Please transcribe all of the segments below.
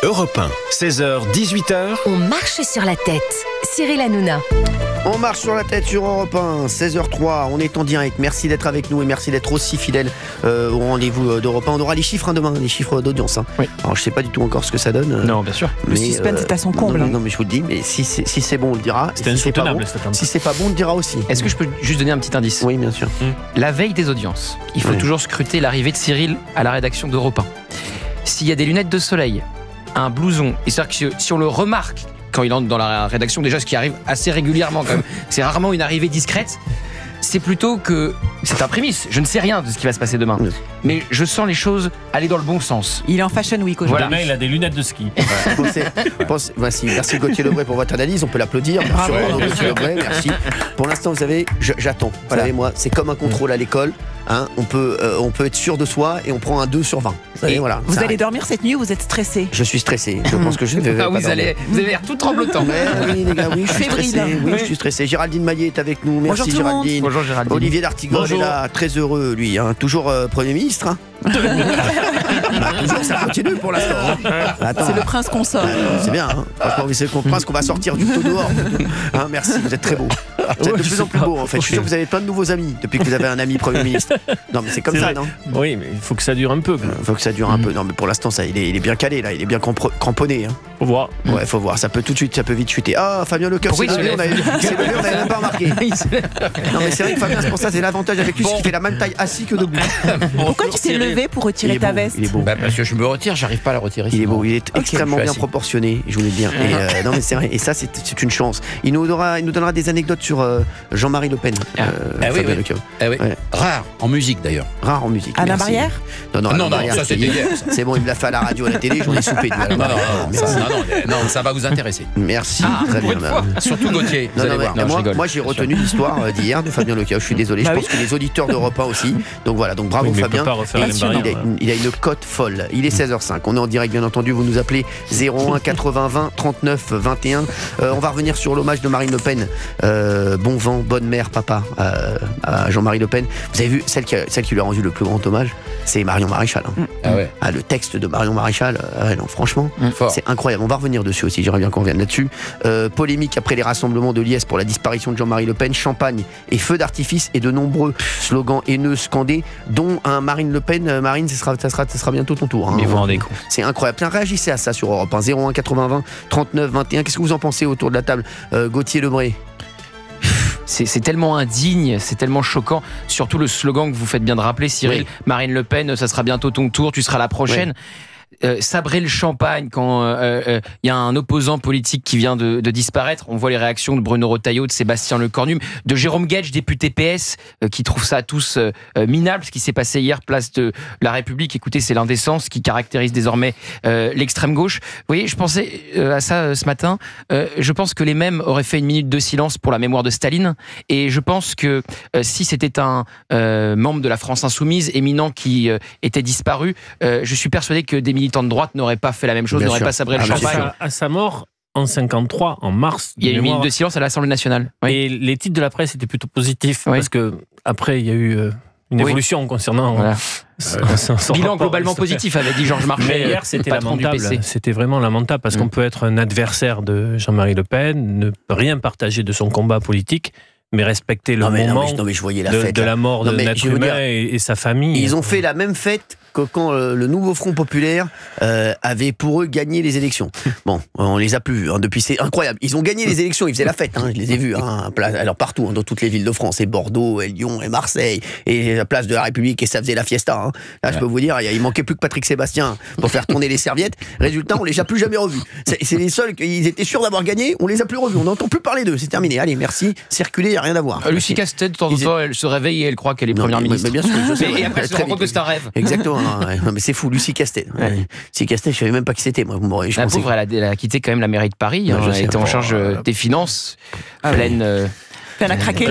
Europe 1, 16h, 18h. On marche sur la tête. Cyril Hanouna. On marche sur la tête sur Europe 1, 16h03, on est en direct. Merci d'être avec nous et merci d'être aussi fidèle au rendez-vous d'Europe 1. On aura les chiffres demain, les chiffres d'audience. Oui. Alors je sais pas du tout encore ce que ça donne. Non, bien sûr. Le suspense est à son comble. Non, mais je vous le dis, mais si c'est bon, on le dira. C'était insoutenable cette attente. Si c'est pas bon, on le dira aussi. Est-ce que je peux juste donner un petit indice ? Oui, bien sûr. La veille des audiences, il faut toujours scruter l'arrivée de Cyril à la rédaction d'Europe 1. S'il y a des lunettes de soleil, un blouson, et c'est-à-dire que si on le remarque quand il entre dans la rédaction, déjà ce qui arrive assez régulièrement quand même, c'est rarement une arrivée discrète, c'est plutôt que c'est un prémisse, je ne sais rien de ce qui va se passer demain, mais je sens les choses aller dans le bon sens. Il est en Fashion Week aujourd'hui. Demain, il a des lunettes de ski. Voici, merci Gauthier Lebray pour votre analyse, on peut l'applaudir. Gauthier Lebray, merci. Pour l'instant, vous savez, j'attends. Vous savez, moi, c'est comme un contrôle à l'école. Hein, on peut être sûr de soi et on prend un 2 sur 20. Et voilà, vous allez dormir cette nuit ou vous êtes stressé ? Je suis stressé. Je pense que je vais pas Vous dormir. avez l'air tout tremblotant. Oui, les gars, oui, je suis Fébrile. stressé. Oui, je suis stressé. Géraldine Maillet est avec nous. Merci Bonjour tout le monde. Géraldine. Bonjour Géraldine. Olivier D'Artigol est là, très heureux lui. Hein. Toujours Premier ministre. Hein. Toujours, ça continue pour l'instant. Hein. Attends. C'est le prince consort. C'est bien. Hein. Franchement, c'est le prince qu'on va sortir du taux dehors. Hein, merci, vous êtes très beau. Vous êtes de plus en plus beau en fait. Je suis sûr que vous avez plein de nouveaux amis depuis que vous avez un ami Premier ministre. Non, mais c'est comme ça, non ? Oui, mais il faut que ça dure un peu. Il faut que ça dure un peu. Non, mais pour l'instant, ça, il est bien calé là. Il est bien cramponné. Hein. Faut voir. Ouais, faut voir. Ça peut vite chuter. Ah, Fabien Lecoeur, Oui, c'est levé, on n'avait même pas remarqué. Non, mais c'est vrai que Fabien, c'est pour ça, c'est l'avantage avec lui, c'est qu'il fait la même taille assis que debout. Pourquoi tu t'es levé pour retirer ta veste ? Il est beau. Parce que je me retire, j'arrive pas à la retirer. Il est beau, il est extrêmement je suis bien assis. proportionné, je vous le dis bien. Et, non mais c'est vrai, et ça c'est une chance. Il nous donnera des anecdotes sur Jean-Marie Le Pen. Fabien Lecoeur. oui. Ouais. Rare, en musique d'ailleurs. Rare en musique. Anna merci. Barrière ? Non, Non, Barrière, ça c'était hier. Ça. C'est bon, il me l'a fait à la radio, à la télé, j'en ai soupé. Non, ça va vous intéresser. Merci, très bien. Surtout Gauthier, vous allez voir. Moi j'ai retenu l'histoire d'hier de Fabien Lecoeur. Je suis désolé, je pense que les auditeurs d'Europe 1 aussi. Donc voilà, donc bravo Oui, mais Fabien. il peut pas refaire la même barrière. Il a une cote folle. Il est 16h05. On est en direct, bien entendu. Vous nous appelez 01 80 20 39 21. On va revenir sur l'hommage de Marine Le Pen. Bon vent, bonne mère, papa, à Jean-Marie Le Pen. Vous avez vu celle qui lui a rendu le plus grand hommage, c'est Marion Maréchal. Hein. Ah ouais. Le texte de Marion Maréchal, non, franchement, Fort. c'est incroyable. On va revenir dessus aussi. J'aimerais bien qu'on revienne là-dessus. Polémique après les rassemblements de Liesse pour la disparition de Jean-Marie Le Pen. Champagne et feux d'artifice et de nombreux slogans haineux scandés, dont un Marine Le Pen. Marine, ça sera bientôt ton tour. Hein. Mais vous vous rendez compte. C'est incroyable. Tiens, réagissez à ça sur Europe 1. 01 80 20 39 21. Qu'est-ce que vous en pensez autour de la table, Gauthier Lebray? C'est tellement indigne, c'est tellement choquant. Surtout le slogan que vous faites bien de rappeler, Cyril. Oui. Marine Le Pen, ça sera bientôt ton tour, tu seras la prochaine. Sabrer le champagne quand y a un opposant politique qui vient de disparaître. On voit les réactions de Bruno Retailleau, de Sébastien Lecornu, de Jérôme Guedj, député PS, qui trouve ça tous minable, ce qui s'est passé hier place de la République. Écoutez, c'est l'indécence qui caractérise désormais l'extrême gauche. Vous voyez, je pensais à ça ce matin. Je pense que les mêmes auraient fait une minute de silence pour la mémoire de Staline. Et je pense que si c'était un membre de la France Insoumise éminent qui était disparu, je suis persuadé que des militants de droite n'auraient pas fait la même chose, Bien n'auraient sûr. pas sabré le champagne. À sa mort, en 53, en mars, Il y a une minute de silence à l'Assemblée nationale. Oui. et les titres de la presse étaient plutôt positifs, Oui. parce que après il y a eu une évolution concernant Voilà. son Bilan rapport globalement historique. positif, avait dit Georges Marchais. Mais hier, c'était patron du lamentable. PC. C'était vraiment lamentable parce qu'on peut être un adversaire de Jean-Marie Le Pen, ne rien partager de son combat politique, mais respecter le moment non, mais je voyais la de, fête. de la mort Non, de mais l'être je veux humain dire, et sa famille. Ils ont fait la même fête que quand le nouveau Front Populaire avait pour eux gagné les élections. Bon, on les a plus vus depuis, c'est incroyable. Ils ont gagné les élections, ils faisaient la fête, hein, je les ai vus, hein, alors partout, hein, dans toutes les villes de France, et Bordeaux, et Lyon, et Marseille, et la place de la République, et ça faisait la fiesta. Hein. Là, je peux vous dire, il manquait plus que Patrick Sébastien pour faire tourner les serviettes. Résultat, on les a plus jamais revus. C'est les seuls qu'ils étaient sûrs d'avoir gagné, on les a plus revus, on n'entend plus parler d'eux, c'est terminé. Allez, merci, circulez, il n'y a rien à voir. Lucie Castet, de temps en temps, elle se réveille et elle croit qu'elle est première ministre. Mais bien sûr, je sais, Et après, elle se rend compte que c'est un rêve. Exactement, non, mais c'est fou, Lucie Castet. Lucie Castet, je savais même pas qui c'était, moi. Je La pensais pauvre, elle a quitté quand même la mairie de Paris. Non, je Elle sais. était en charge des finances, pleine Pleine à craquer.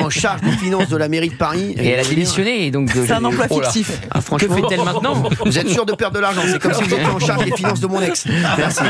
en charge des finances de la mairie de Paris. Et elle a démissionné. Et donc, C'est un emploi oh là. fictif. Ah, Que franchement, fait-elle maintenant? vous êtes sûr de perdre de l'argent. C'est comme si vous étiez en charge des finances de mon ex. Merci.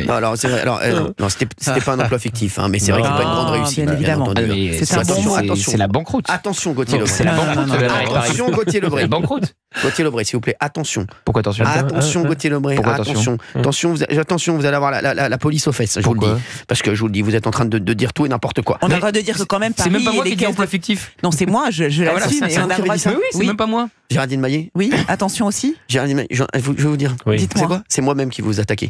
Non, alors, c'est vrai, alors, non, c'était pas un emploi fictif, hein, mais c'est vrai que c'est pas une grande réussite. bien évidemment. entendu. Mais C'est un bon mot. c'est la banqueroute. Attention, Gauthier Non, Lebray. c'est la banqueroute de la mairie de Paris. Attention, Gauthier La Lebray. banqueroute. Gauthier Lebray, s'il vous plaît, attention. Pourquoi attention Attention, Gauthier Lebray. Pourquoi Attention. Attention, vous allez avoir la police aux fesses. Je vous le Pourquoi dis. Parce que je vous le dis, vous êtes en train de dire tout et n'importe quoi. On a le droit de dire que quand même C'est Paris même pas moi et les qui dis caisses emploi de- fictif. Non, c'est moi, je Ah, voilà, l'assume. c'est Et on a le droit de oui, c'est même pas moi. Géraldine Maillet, Oui, attention aussi. Géraldine Maillet, je vais vous dire. Oui. C'est Dites-moi. quoi? C'est moi-même qui vous attaquez.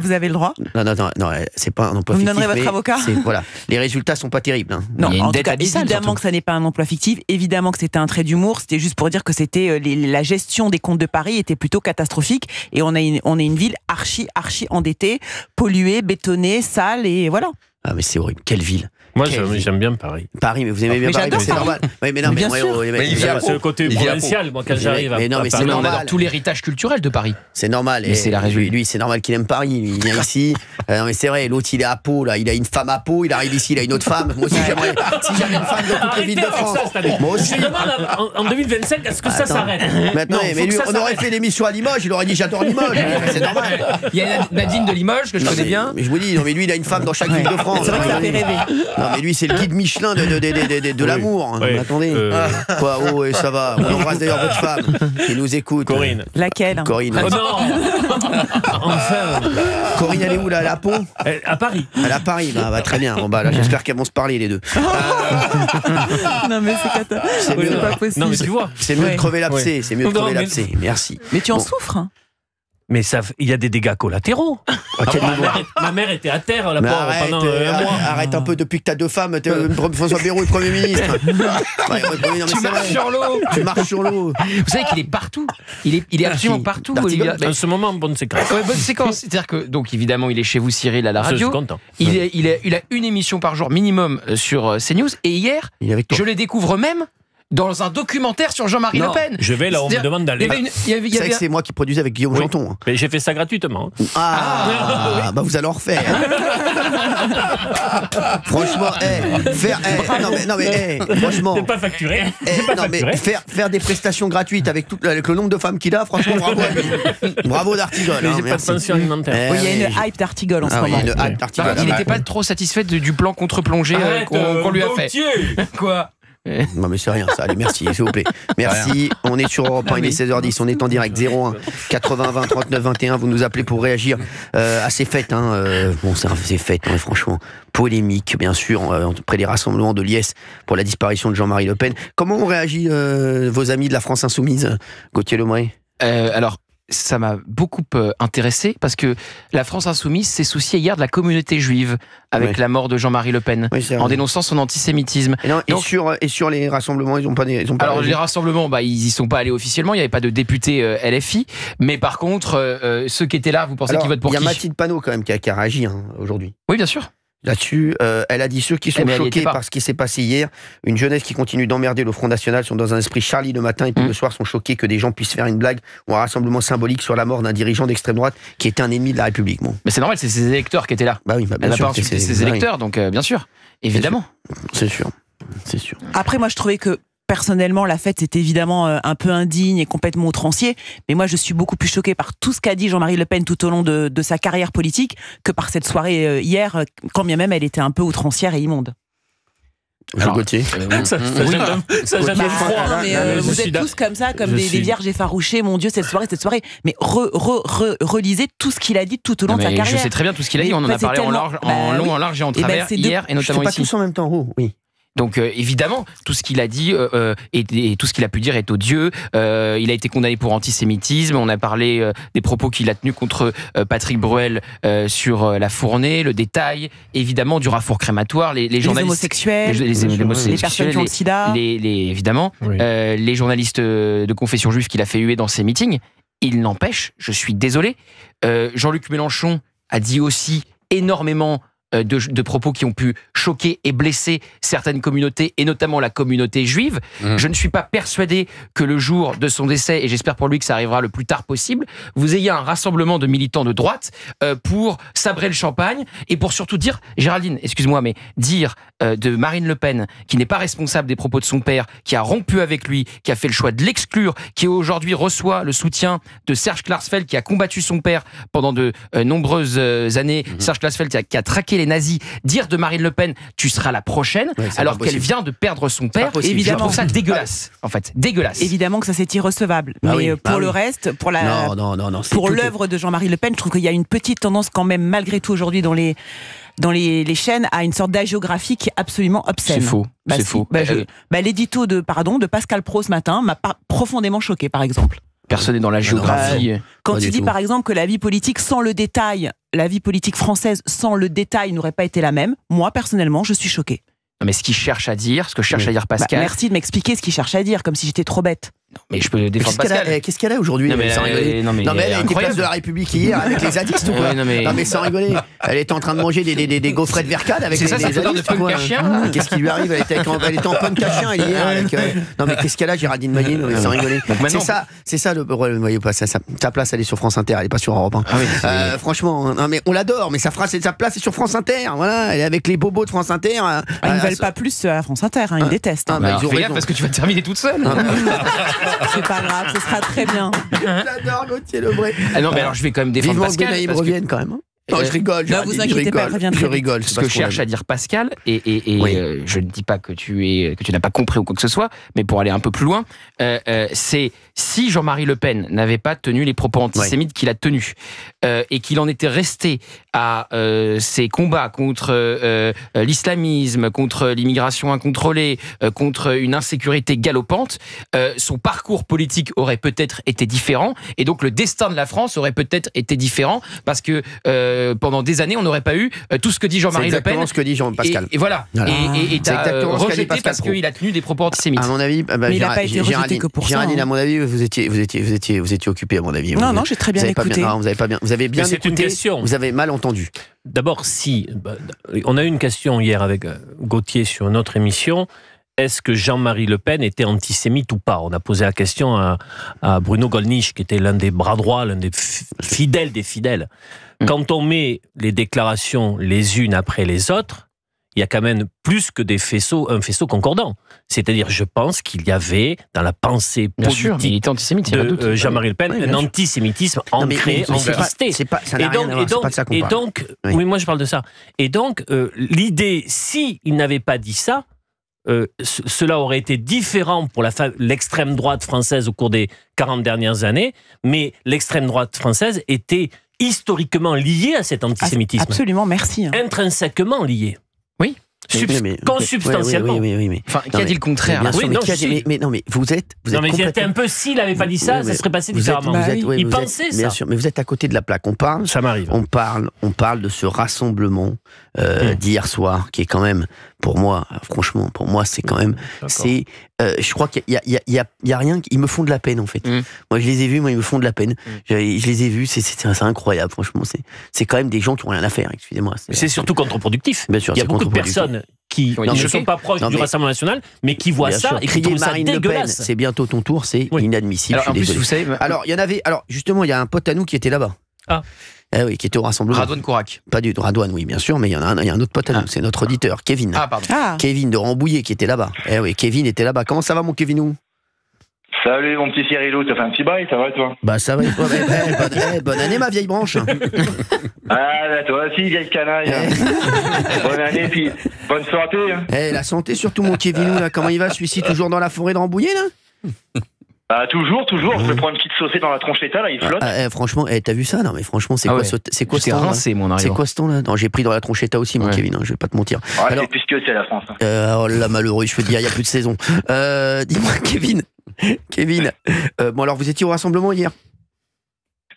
Vous avez le droit. Non, c'est pas un emploi Vous me fictif. donnerez votre mais avocat voilà, les résultats sont pas terribles. Hein. Non, Il y a une en tout dette cas, abyssale, évidemment surtout. que ça n'est pas un emploi fictif, évidemment que c'était un trait d'humour, c'était juste pour dire que c'était la gestion des comptes de Paris était plutôt catastrophique et on est une ville archi endettée, polluée, bétonnée, sale et voilà. Ah mais c'est horrible. Quelle ville. Moi, Quelle ville. j'aime bien Paris. Paris, mais vous aimez bien Mais Paris, j'adore c'est Paris. normal. Oui, mais non, Mais bien ouais, sûr. ouais, Mais il vient C'est le côté Il vient provincial, moi, quand j'arrive à mais non, mais Paris. c'est On normal. adore tout l'héritage culturel de Paris. C'est normal. Mais Et c'est la région. lui, c'est normal qu'il aime Paris. Lui, il vient ici. Non, mais c'est vrai. L'autre, il est à Pau. Là, il a une femme à Pau. Il arrive ici, il a une autre femme. Moi aussi, j'aimerais. Si j'avais une femme de toutes les villes de France. Moi aussi. Je demande en 2025, est-ce que ça Attends. s'arrête? Maintenant, Non, mais faut lui, que ça on aurait s'arrête. fait l'émission à Limoges. Il aurait dit j'adore Limoges. C'est normal. Il y a Nadine de Limoges que je Non, connais mais- bien. Mais je vous dis, non, mais lui, il a une femme dans chaque ville de France. C'est vrai que ça fait rêver. Non, mais lui, c'est le guide Michelin de l'amour. Oui. Attendez. Quoi, oh, et ça va. On embrasse d'ailleurs votre femme qui nous écoute. Corinne. Laquelle Corinne. Oh non. Enfin. Corinne, elle est où là? Elle est à Pau? À Paris. Elle est à Paris. Bah, très bien. Bon, bah, là, j'espère qu'elles vont se parler les deux. Non mais c'est catastrophique. mieux. C'est pas possible. Non, mais tu vois. C'est mieux Ouais. de crever l'abcès. C'est mieux de Non, crever mais- l'abcès. Merci. Mais tu en Bon. souffres. Hein. Mais il y a des dégâts collatéraux. À quel niveau? Ma mère était à terre la Mais pauvre, arrête, pendant un mois. arrête un peu depuis que t'as deux femmes. François Bayrou est Premier ministre. Ouais, Tu marches sur l'eau. Tu marches sur l'eau. Vous savez qu'il est partout. Il est absolument partout, D'Artigol. Olivia. En ce moment, bonne séquence. Ouais, bonne séquence. C'est-à-dire que, donc évidemment, il est chez vous, Cyril, à la Je suis radio. content. Il a une émission par jour minimum sur CNews. Et hier, Il est avec toi. je le découvre même dans un documentaire sur Jean-Marie Non, Le Pen. Je vais là où on me C'est-à-dire, demande d'aller. Il y avait une- il y avait- il y C'est vrai avait que c'est moi qui produisais avec Guillaume Oui. Janton. Hein. Mais j'ai fait ça gratuitement. Ah, bah vous allez en refaire. Franchement, non mais, franchement, C'est pas facturé. eh, C'est pas non, mais facturé. faire des prestations gratuites avec le nombre de femmes qu'il a, franchement, bravo à lui. Bravo d'Artigol. Mais hein, j'ai pas de merci. pension alimentaire. Oui, il y a oui. une hype d'Artigol en ce Ah oui, moment. il y a une hype Non, d'Artigol. il n'était pas trop satisfait du plan contre-plongée Arrête, qu'on lui a fait. Gauthier. Quoi Non mais c'est rien ça, allez merci s'il vous plaît. Merci, on est sur Europe 1, il est 16h10, on est en direct 01 80 20 39 21, vous nous appelez pour réagir à ces fêtes. Bon c'est fêtes, hein, franchement, polémique bien sûr, après les rassemblements de l'IS pour la disparition de Jean-Marie Le Pen. Comment ont réagi vos amis de la France Insoumise, Gauthier Lebray? Alors, ça m'a beaucoup intéressé parce que la France Insoumise s'est souciée hier de la communauté juive avec Ouais. la mort de Jean-Marie Le Pen, Oui, c'est en vrai. dénonçant son antisémitisme. Et, non, Donc- et sur les rassemblements, ils ont pas Alors réagi. les rassemblements, ils y sont pas allés officiellement, il n'y avait pas de député LFI, mais par contre, ceux qui étaient là, vous pensez Alors, qu'ils votent pour il y a qui Mathilde Panot quand même qui a réagi aujourd'hui. Oui, bien sûr. Là-dessus, elle a dit ceux qui sont mais elle y choqués était pas. par ce qui s'est passé hier, une jeunesse qui continue d'emmerder le Front National sont dans un esprit Charlie le matin et puis le soir sont choqués que des gens puissent faire une blague ou un rassemblement symbolique sur la mort d'un dirigeant d'extrême droite qui était un ennemi de la République. Bon, Mais c'est normal, c'est ses électeurs qui étaient là. bah oui, bah bien Elle n'a sûr, pas insulté ses électeurs, donc bien sûr, évidemment. c'est sûr, c'est sûr. Après, moi, je trouvais que personnellement, la fête, c'était évidemment un peu indigne et complètement outrancier. Mais moi, je suis beaucoup plus choquée par tout ce qu'a dit Jean-Marie Le Pen tout au long de sa carrière politique que par cette soirée hier, quand bien même elle était un peu outrancière et immonde. Alors, Gauthier. Ça jette Bah, froid. non, mais Je vous suis êtes tous comme ça, comme des vierges effarouchées. Mon Dieu, cette soirée. Mais relisez tout ce qu'il a dit tout au long Non, de sa mais carrière. je sais très bien tout ce qu'il a dit, Mais on en a c'est parlé en tellement- long, oui. en large et en ben, travers c'est hier et Je notamment pas ici. tous en même temps, oui. Donc évidemment, tout ce qu'il a dit et tout ce qu'il a pu dire est odieux. Il a été condamné pour antisémitisme. On a parlé des propos qu'il a tenus contre Patrick Bruel sur la Fournée, le détail, évidemment du rafour crématoire, les Les journalistes, homosexuels, les les homosexuels, personnes qui ont le sida. évidemment, Oui. les journalistes de confession juive qu'il a fait huer dans ses meetings. Il n'empêche, je suis désolé, Jean-Luc Mélenchon a dit aussi énormément de propos qui ont pu choquer et blesser certaines communautés, et notamment la communauté juive. Je ne suis pas persuadé que le jour de son décès, et j'espère pour lui que ça arrivera le plus tard possible, vous ayez un rassemblement de militants de droite pour sabrer le champagne et pour surtout dire, Géraldine, excuse-moi, mais dire de Marine Le Pen, qui n'est pas responsable des propos de son père, qui a rompu avec lui, qui a fait le choix de l'exclure, qui aujourd'hui reçoit le soutien de Serge Klarsfeld, qui a combattu son père pendant de nombreuses années, Serge Klarsfeld qui a traqué les nazis, dire de Marine Le Pen, tu seras la prochaine, alors qu'elle vient de perdre son père, évidemment, je trouve ça dégueulasse, en fait, dégueulasse. Évidemment que ça c'est irrecevable, mais pour le reste, pour l'œuvre de Jean-Marie Le Pen, je trouve qu'il y a une petite tendance quand même, malgré tout aujourd'hui dans les chaînes, à une sorte d'agiographie qui est absolument obscène. C'est faux. C'est faux. L'édito de Pascal Praud ce matin m'a profondément choqué, par exemple. Personne n'est dans la géographie. Quand il dit par exemple que la vie politique sans le détail, la vie politique française sans le détail n'aurait pas été la même, moi personnellement je suis choquée. Non, mais ce qu'il cherche à dire, ce que cherche à dire Pascal... merci de m'expliquer ce qu'il cherche à dire, comme si j'étais trop bête. Non, mais je peux défendre Pascal. Qu'est-ce qu'elle a aujourd'hui? Non, mais elle a été place de la République hier avec les zadistes ou quoi? Non mais sans rigoler. Elle était en train de manger des gaufrettes Vercade avec les zadistes. C'est ça, punk à chien. Qu'est-ce qui lui arrive? Elle était en punk à chien hier. Non mais qu'est-ce qu'elle a, Géraldine Maillet? Sans rigoler. C'est ça le problème. Voyez pas, sa place elle est sur France Inter, elle est pas sur Europe 1. Franchement, non mais on l'adore, mais sa place est sur France Inter. Voilà, elle est avec les bobos de France Inter. Ils ne veulent pas plus à France Inter, ils détestent. Fais gaffe parce que tu vas terminer toute seule. C'est pas grave, ce sera très bien. J'adore Gauthier Lebray. Ah non, mais alors je vais quand même défendre Pascal. Vivement que Benaïm revienne quand même. Non, je rigole. Ne vous inquiétez pas, je rigole. Ce que cherche à dire Pascal, et je ne dis pas que tu n'as pas compris ou quoi que ce soit, mais pour aller un peu plus loin, c'est si Jean-Marie Le Pen n'avait pas tenu les propos antisémites qu'il a tenus, et qu'il en était resté à ses combats contre l'islamisme, contre l'immigration incontrôlée, contre une insécurité galopante, son parcours politique aurait peut-être été différent, et donc le destin de la France aurait peut-être été différent, parce que pendant des années, on n'aurait pas eu tout ce que dit Jean-Marie Le Pen. C'est exactement ce que dit Jean-Pascal. Et voilà. Et t'as rejeté parce qu'il a tenu des propos antisémites. À mon avis, mais il n'a pas été rejeté que pour ça. Géraldine, à mon avis, vous étiez occupé, à mon avis. Non, j'ai très bien écouté. Vous avez bien écouté. Une question. Vous avez mal entendu. D'abord, on a eu une question hier avec Gauthier sur notre émission. Est-ce que Jean-Marie Le Pen était antisémite ou pas? On a posé la question à Bruno Gollnisch, qui était l'un des bras droits, l'un des fidèles des fidèles. Quand on met les déclarations les unes après les autres, il y a quand même plus que un faisceau concordant. C'est-à-dire, je pense qu'il y avait dans la pensée politique il était antisémite, de Jean-Marie Le Pen un antisémitisme ancré, enquisté. Ça n'a rien à voir, c'est pas de ça qu'on parle. Et donc, oui, moi je parle de ça. Et donc, l'idée, s'il n'avait pas dit ça, cela aurait été différent pour l'extrême droite française au cours des 40 dernières années, mais l'extrême droite française était historiquement liée à cet antisémitisme. Absolument, merci. Intrinsèquement liée. Oui. Consubstantiellement. Oui. Enfin, qui a dit le contraire? Mais vous êtes non, mais c'était un peu, s'il n'avait pas dit ça, ça serait passé différemment. Il pensait ça. Bien sûr, mais vous êtes à côté de la plaque. Ça m'arrive. On parle de ce rassemblement d'hier soir, qui est quand même, pour moi, franchement, c'est quand même, je crois qu'il y a rien, ils me font de la peine en fait. Moi, je les ai vus, ils me font de la peine. Je les ai vus, c'est incroyable, franchement. C'est quand même des gens qui ont rien à faire, excusez-moi. C'est surtout contre-productif. Bien sûr, il y a beaucoup de personnes qui ne sont pas proches du Rassemblement national, mais qui voient ça et qui trouvent ça dégueulasse. C'est bientôt ton tour, c'est inadmissible. Alors, en plus, vous savez, il y en avait. Alors, justement, il y a un pote à nous qui était là-bas. Oui, qui était au rassemblement. Radouane Kourac. Pas du tout, Radouane, oui, bien sûr, mais il y a un autre pote à nous, c'est notre auditeur, Kevin. Pardon. Kevin de Rambouillet qui était là-bas. Oui, Kevin était là-bas. Comment ça va, mon Kevinou? Salut mon petit Cyrilou, t'as fait un petit bail, ça va toi? Bah ça va, bonne année ma vieille branche. Toi aussi vieille canaille. Bonne année, puis bonne santé. La santé surtout mon Kevinou, là, comment il va celui-ci, toujours dans la forêt de Rambouillet là? Toujours, je me prends une petite saucée dans la tronchetta, là, il flotte. Franchement, t'as vu ça? Non mais franchement, c'est quoi ce temps là? C'est quoi ce temps là? Non, j'ai pris dans la tronchetta aussi mon Kevin, je vais pas te mentir. C'est plus que c'est la France. Oh là malheureux, je peux te dire, il y a plus de saison. Dis-moi Kevin, bon alors vous étiez au rassemblement hier?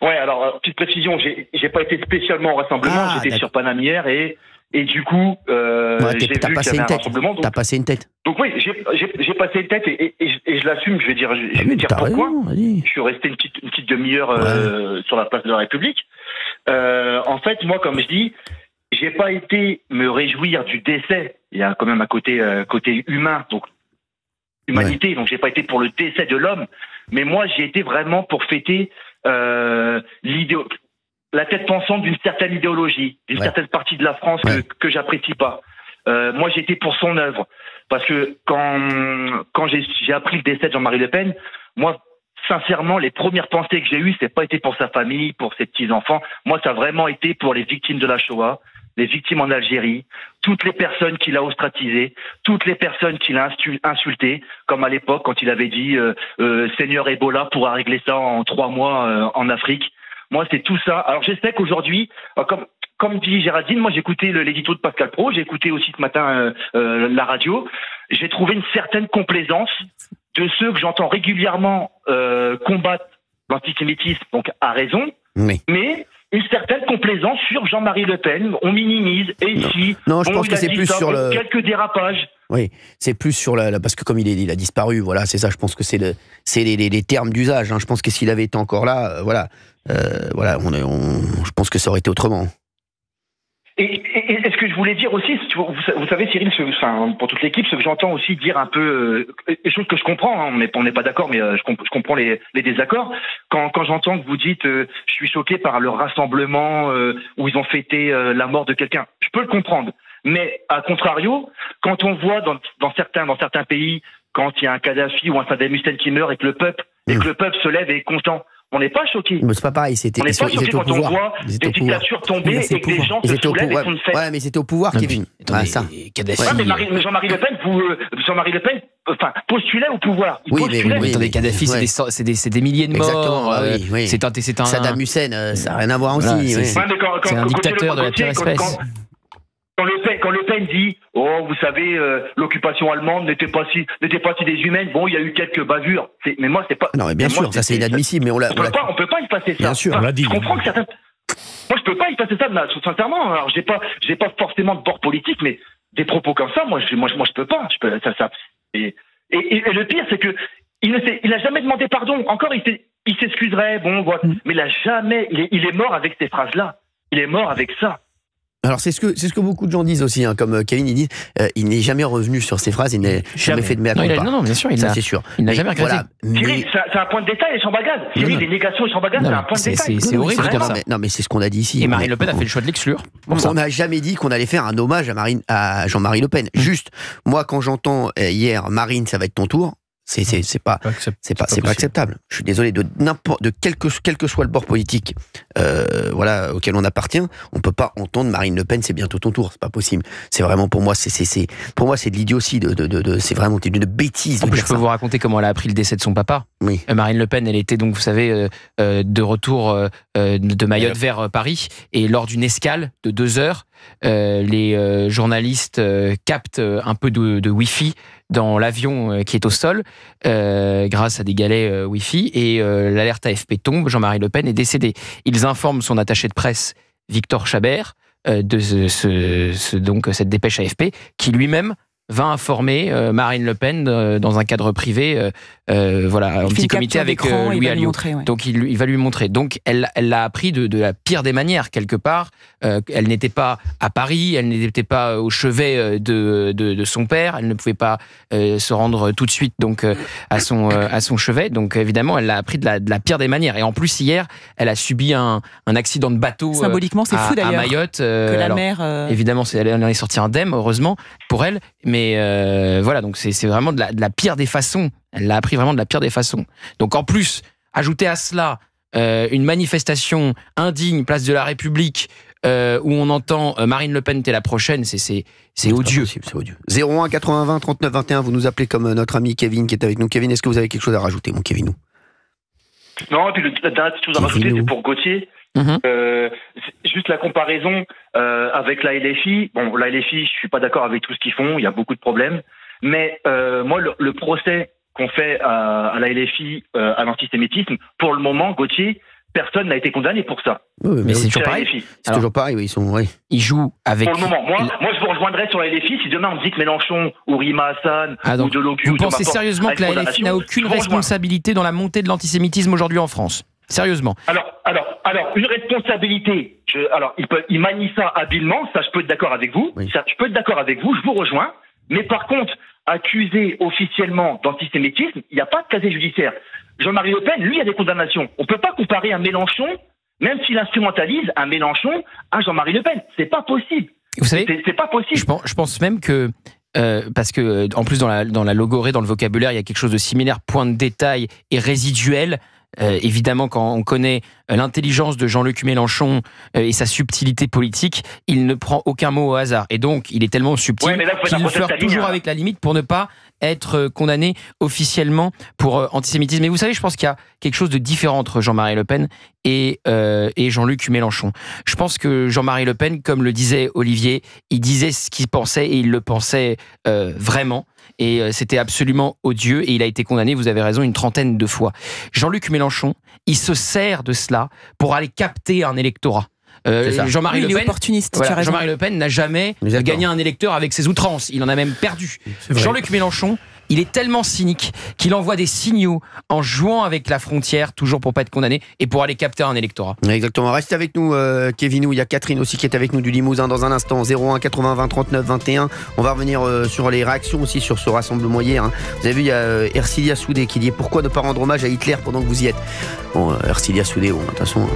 Ouais, alors petite précision, j'ai pas été spécialement au rassemblement, j'étais sur Paname hier et du coup j'ai vu qu'il y avait un rassemblement. T'as passé une tête. Donc oui, j'ai passé une tête et je l'assume, je vais dire pourquoi. Je suis resté une petite demi-heure sur la place de la République. En fait, moi comme je dis, j'ai pas été me réjouir du décès. Il y a quand même un côté humain, donc humanité. Donc j'ai pas été pour le décès de l'homme, mais moi j'ai été vraiment pour fêter la tête pensante d'une certaine idéologie, d'une certaine partie de la France que j'apprécie pas. Moi j'ai été pour son œuvre, parce que quand j'ai appris le décès de Jean-Marie Le Pen, moi sincèrement, les premières pensées que j'ai eues, c'est pas été pour sa famille, pour ses petits-enfants. Moi, ça a vraiment été pour les victimes de la Shoah, les victimes en Algérie, toutes les personnes qu'il a ostratisées, toutes les personnes qu'il a insultées, comme à l'époque quand il avait dit Seigneur Ebola pourra régler ça en 3 mois en Afrique. Moi, c'est tout ça. Alors, je sais qu'aujourd'hui, comme dit Géraldine, moi j'ai écouté l'édito de Pascal Praud, j'ai écouté aussi ce matin la radio. J'ai trouvé une certaine complaisance de ceux que j'entends régulièrement combattre l'antisémitisme, donc à raison, mais une certaine complaisance sur Jean-Marie Le Pen. On minimise, et ici, non, je pense que c'est plus sur quelques dérapages. Oui, c'est plus sur parce que comme il a disparu, voilà, c'est ça. Je pense que c'est les termes d'usage. Hein. Je pense que s'il avait été encore là, je pense que ça aurait été autrement. Et ce que je voulais dire aussi, vous savez, Cyril, pour toute l'équipe, ce que j'entends aussi dire un peu, des choses que je comprends, hein, on n'est pas d'accord, mais je comprends les désaccords. Quand j'entends que vous dites, je suis choqué par le rassemblement où ils ont fêté la mort de quelqu'un, je peux le comprendre. Mais à contrario, quand on voit dans certains pays, quand il y a un Kadhafi ou un Saddam Hussein qui meurt et que le peuple se lève et est content, on n'est pas choqué. Mais c'est pas pareil. On n'est pas choqué quand on voit des dictatures tomber et que des gens se soulèvent et font une fête. Ouais, mais c'était au pouvoir, Kevin. Mais Jean-Marie Le Pen, postulait au pouvoir. Attendez, Kadhafi, c'est des milliers de morts. Oui. C'est un Saddam Hussein, ça n'a rien à voir aussi. C'est un dictateur de la pire espèce. Quand Le Pen dit « Oh, vous savez, l'occupation allemande n'était pas si déshumaine. Bon, il y a eu quelques bavures. » Mais moi, c'est pas... Non, mais bien sûr, ça c'est inadmissible, mais on peut pas effacer ça. Bien sûr, on l'a dit. Je comprends que certains... Moi, je peux pas effacer ça, sincèrement. Alors, j'ai pas forcément de bord politique, mais des propos comme ça, moi, je peux pas. Et le pire, c'est que il a jamais demandé pardon. Encore, il s'excuserait, bon, voilà. Mais il a jamais... Il est mort avec ces phrases-là. Il est mort avec ça. Alors c'est ce que beaucoup de gens disent aussi, hein, comme Kevin, il dit, il n'est jamais revenu sur ses phrases, il n'a jamais fait de mea culpa. Non, bien sûr, c'est sûr. Il n'a jamais regretté. Cyril, c'est un point de détail, les chambres à gaz. Cyril, les négations et chambres à gaz, c'est un point de détail. C'est horrible de dire ça. Non, mais c'est ce qu'on a dit ici. Et Marine Le Pen a fait le choix de l'exclure. On n'a jamais dit qu'on allait faire un hommage à Jean-Marie Le Pen. Juste, moi, quand j'entends hier, Marine, ça va être ton tour. C'est pas acceptable. Je suis désolé, quel que soit le bord politique auquel on appartient, on peut pas entendre Marine Le Pen, c'est bientôt ton tour, c'est pas possible. C'est vraiment, pour moi c'est de l'idiotie, c'est vraiment une bêtise. En plus, je peux vous raconter comment elle a appris le décès de son papa. Oui. Marine Le Pen, elle était donc, vous savez, de retour de Mayotte vers Paris, et lors d'une escale de 2 heures, les journalistes captent un peu de Wi-Fi dans l'avion qui est au sol, grâce à des galets Wi-Fi, et l'alerte AFP tombe, Jean-Marie Le Pen est décédé. Ils informent son attaché de presse, Victor Chabert, de donc cette dépêche AFP, qui lui-même va informer Marine Le Pen dans un cadre privé, un petit comité avec Louis Alliot. Donc il va lui montrer. Donc elle l'a appris de la pire des manières, quelque part. Elle n'était pas à Paris, elle n'était pas au chevet de son père, elle ne pouvait pas se rendre tout de suite donc à son chevet. Donc évidemment, elle l'a appris de la pire des manières. Et en plus, hier, elle a subi un accident de bateau. Symboliquement, c'est fou d'ailleurs. À Mayotte. Que la mère. Évidemment, elle en est sortie indemne, heureusement pour elle. Mais voilà, donc c'est vraiment de la pire des façons. Elle l'a appris vraiment de la pire des façons. Donc en plus, ajouter à cela une manifestation indigne, place de la République, où on entend Marine Le Pen, t'es la prochaine, c'est odieux. C'est odieux. 01 80 20 39 21, vous nous appelez comme notre ami Kevin qui est avec nous. Kevin, est-ce que vous avez quelque chose à rajouter, mon Kevin? Non, et puis la dernière petite chose à rajouter, c'est pour Gauthier. Juste la comparaison avec la LFI. Bon, la LFI, je suis pas d'accord avec tout ce qu'ils font, il y a beaucoup de problèmes. Mais moi, le procès qu'on fait à la LFI, à l'antisémitisme, pour le moment, Gauthier, personne n'a été condamné pour ça. Oui, mais c'est toujours pareil. C'est toujours pareil, oui, ils jouent avec... Pour le moment, moi je vous rejoindrai sur la LFI si demain on me dit que Mélenchon ou Rima Hassan ou Delocu... Vous pensez sérieusement que la LFI n'a aucune responsabilité dans la montée de l'antisémitisme aujourd'hui en France? Sérieusement? Alors, Alors, une responsabilité, il manie ça habilement, ça je peux être d'accord avec vous, je vous rejoins, mais par contre, accusé officiellement d'antisémitisme, il n'y a pas de casier judiciaire. Jean-Marie Le Pen, lui, il y a des condamnations. On ne peut pas comparer un Mélenchon, même s'il instrumentalise un Mélenchon, à Jean-Marie Le Pen. C'est pas possible. Vous savez, c'est pas possible. Je pense même que parce que en plus dans la logorée, dans le vocabulaire, il y a quelque chose de similaire, point de détail et résiduel. Évidemment, quand on connaît l'intelligence de Jean-Luc Mélenchon et sa subtilité politique, il ne prend aucun mot au hasard. Et donc, il est tellement subtil qu'il flirte toujours avec la limite pour ne pas être condamné officiellement pour antisémitisme. Mais vous savez, je pense qu'il y a quelque chose de différent entre Jean-Marie Le Pen et Jean-Luc Mélenchon. Je pense que Jean-Marie Le Pen, comme le disait Olivier, il disait ce qu'il pensait et il le pensait vraiment. Et c'était absolument odieux et il a été condamné, vous avez raison, une 30aine de fois. Jean-Luc Mélenchon, il se sert de cela pour aller capter un électorat. Jean-Marie Le Pen, opportuniste, Jean-Marie Le Pen n'a jamais gagné un électeur avec ses outrances. Il en a même perdu. Jean-Luc Mélenchon, il est tellement cynique qu'il envoie des signaux en jouant avec la frontière, toujours pour pas être condamné et pour aller capter un électorat. Exactement. Restez avec nous, Kevin. Il y a Catherine aussi qui est avec nous du Limousin dans un instant. 01 80 20 39 21. On va revenir sur les réactions aussi sur ce rassemblement hier. Hein. Vous avez vu, il y a Ercilia Soudé qui dit pourquoi ne pas rendre hommage à Hitler pendant que vous y êtes. Bon, Ercilia Soudé, bon, de toute façon.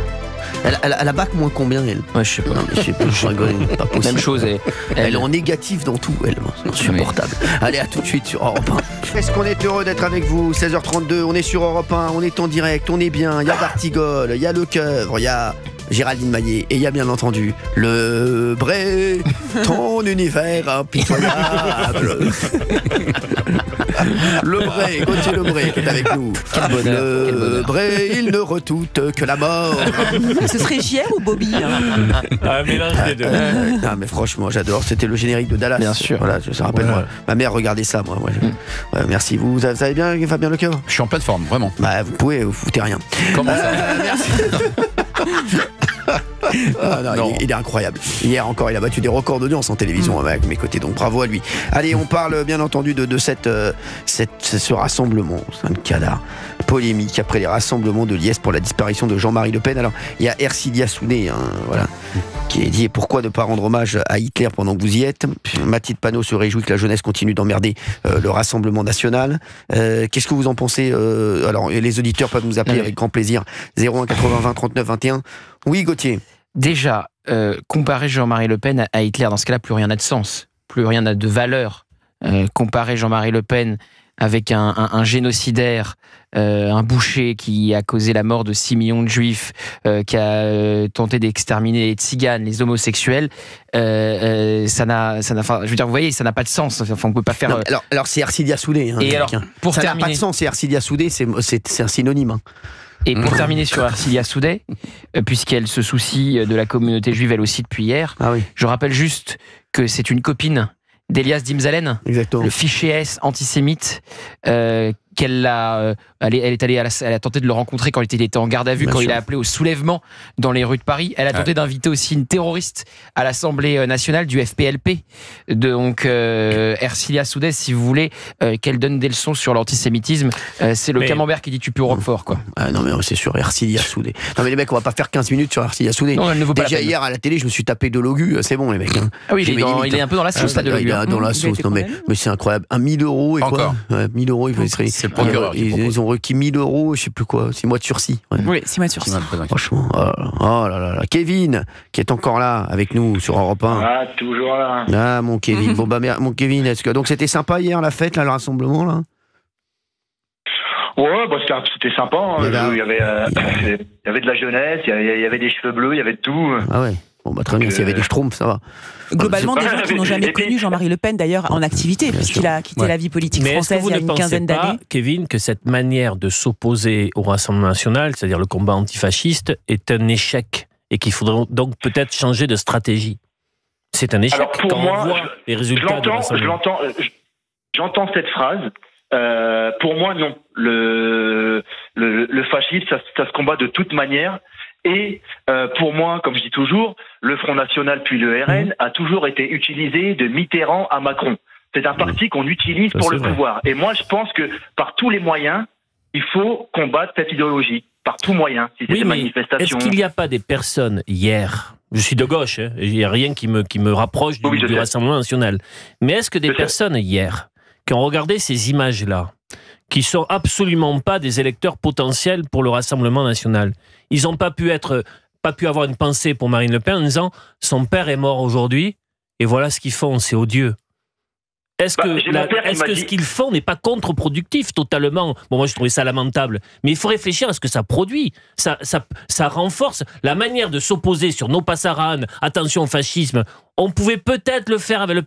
Elle a bac moins combien, elle? Ouais, je sais pas. Non, mais je sais pas, je rigole, pas possible. Même chose. Elle est en négatif dans tout, elle. C'est insupportable. Allez, à tout de suite sur Europe 1. Est-ce qu'on est heureux d'être avec vous? 16h32, on est sur Europe 1, on est en direct, on est bien. Il y a Bartigol, il y a Le Coeuvre, il y a Géraldine Maillet et il y a bien entendu le Bray, ton univers impitoyable. Le Bray, Gauthier Le Bray qui est avec nous. Quel bonheur. Le Bray, il ne redoute que la mort. Ce serait JR ou Bobby Un mélange des deux. Non mais franchement j'adore, c'était le générique de Dallas. Bien sûr. Voilà, ça rappelle moi. Ma mère regardait ça moi. Ouais, merci. Vous allez bien, Fabien Lecoeuvre? Je suis en pleine forme, vraiment. Bah vous pouvez, vous foutez rien. Comment ça Merci. Non. Il est incroyable. Hier encore, il a battu des records d'audience en télévision avec mes côtés, donc bravo à lui. Allez, on parle bien entendu de ce rassemblement, c'est un cadavre polémique après les rassemblements de Liesse pour la disparition de Jean-Marie Le Pen. Alors, il y a Ercilia Soudé, voilà, qui est dit pourquoi ne pas rendre hommage à Hitler pendant que vous y êtes. Mathilde Panot se réjouit que la jeunesse continue d'emmerder le Rassemblement national. Qu'est-ce que vous en pensez? Alors, les auditeurs peuvent nous appeler avec grand plaisir. 01 80 20 39 21. Oui, Gauthier. Déjà, comparer Jean-Marie Le Pen à Hitler, dans ce cas-là, plus rien n'a de sens, plus rien n'a de valeur. Comparer Jean-Marie Le Pen avec un génocidaire, un boucher qui a causé la mort de 6 millions de juifs, qui a tenté d'exterminer les tziganes, les homosexuels, ça n'a, je veux dire, vous voyez, ça n'a pas de sens. Enfin, on peut pas faire. Non, alors c'est Ercilia Soudé. Et alors, pour ça terminer, n'a pas de sens. C'est Ercilia Soudé, c'est un synonyme. Et pour terminer sur Ercilia Soudé, puisqu'elle se soucie de la communauté juive elle aussi depuis hier, je rappelle juste que c'est une copine d'Elias Dimzalen, le fiché S antisémite, elle a tenté de le rencontrer quand il était en garde à vue, quand il a appelé au soulèvement dans les rues de Paris. Elle a tenté d'inviter aussi une terroriste à l'Assemblée nationale du FPLP. Donc Ercilia Soudé, si vous voulez qu'elle donne des leçons sur l'antisémitisme, c'est le camembert qui dit tu peux au Roquefort, quoi. Non mais c'est sûr, Ercilia Soudé. Non mais les mecs, on va pas faire 15 minutes sur Ercilia Soudé. Non, elle ne vaut pas déjà la peine. hier à la télé, je me suis tapé de Logu, c'est bon les mecs. Ah oui, il est un peu dans la sauce, là, de Logu. Dans la sauce, non mais c'est incroyable. 1000 euros et quoi? 1000 euros, il faut c'est le procureur. Ils ont requis 1000 euros, je sais plus quoi, 6 mois de sursis. Oui, 6 mois de sursis. Franchement, oh là là. Kevin, qui est encore là avec nous sur Europe 1. Ah, toujours là. Ah, mon Kevin. Bon, bah, mon Kevin, est-ce que. Donc, c'était sympa hier, la fête, là, le rassemblement, là? Ouais, bah, c'était sympa. Hein. Il y avait de la jeunesse, il y avait des cheveux bleus, il y avait de tout. Ah ouais. Bon, bah, très bien, s'il y avait des schtroumpfs, ça va. Globalement, des gens qui n'ont jamais connu Jean-Marie Le Pen, d'ailleurs, en activité, puisqu'il a quitté la vie politique française il y a une quinzaine d'années. Mais est-ce que vous ne pensez pas, Kevin, que cette manière de s'opposer au Rassemblement national, c'est-à-dire le combat antifasciste, est un échec et qu'il faudrait donc peut-être changer de stratégie? C'est un échec. Alors pour moi, on voit les résultats du Rassemblement. J'entends cette phrase. Pour moi, non. Le fascisme, ça se combat de toute manière. Et pour moi, comme je dis toujours, le Front National puis le RN a toujours été utilisé de Mitterrand à Macron. C'est un parti qu'on utilise pour le pouvoir. Et moi, je pense que par tous les moyens, il faut combattre cette idéologie. par tout moyen. Si c'est Oui, des mais manifestations. est-ce qu'il n'y a pas des personnes hier, je suis de gauche, hein, il n'y a rien qui me rapproche du Rassemblement national, mais est-ce que des personnes hier qui ont regardé ces images-là, qui sont absolument pas des électeurs potentiels pour le Rassemblement national, ils n'ont pas pu avoir une pensée pour Marine Le Pen en disant son père est mort aujourd'hui et voilà ce qu'ils font, c'est odieux. Est-ce que ce qu'ils font n'est pas contre-productif totalement? Bon, moi, je trouvais ça lamentable. Mais il faut réfléchir à ce que ça produit. Ça renforce la manière de s'opposer sur nos passaranes. Attention au fascisme. On pouvait peut-être le faire avec le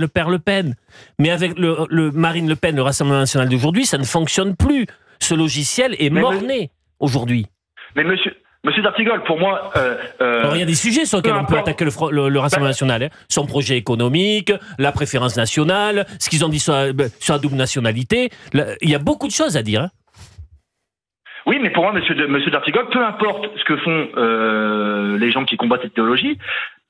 père Le Pen. Mais avec le Marine Le Pen, le Rassemblement national d'aujourd'hui, ça ne fonctionne plus. Ce logiciel est mort-né aujourd'hui. Mais Monsieur D'Artigol, pour moi... Alors, il y a des sujets sur lesquels on peut attaquer le Rassemblement national. Hein. Son projet économique, la préférence nationale, ce qu'ils ont dit sur la double nationalité. Il y a beaucoup de choses à dire. Hein. Oui, mais pour moi, Monsieur D'Artigol, peu importe ce que font les gens qui combattent cette idéologie,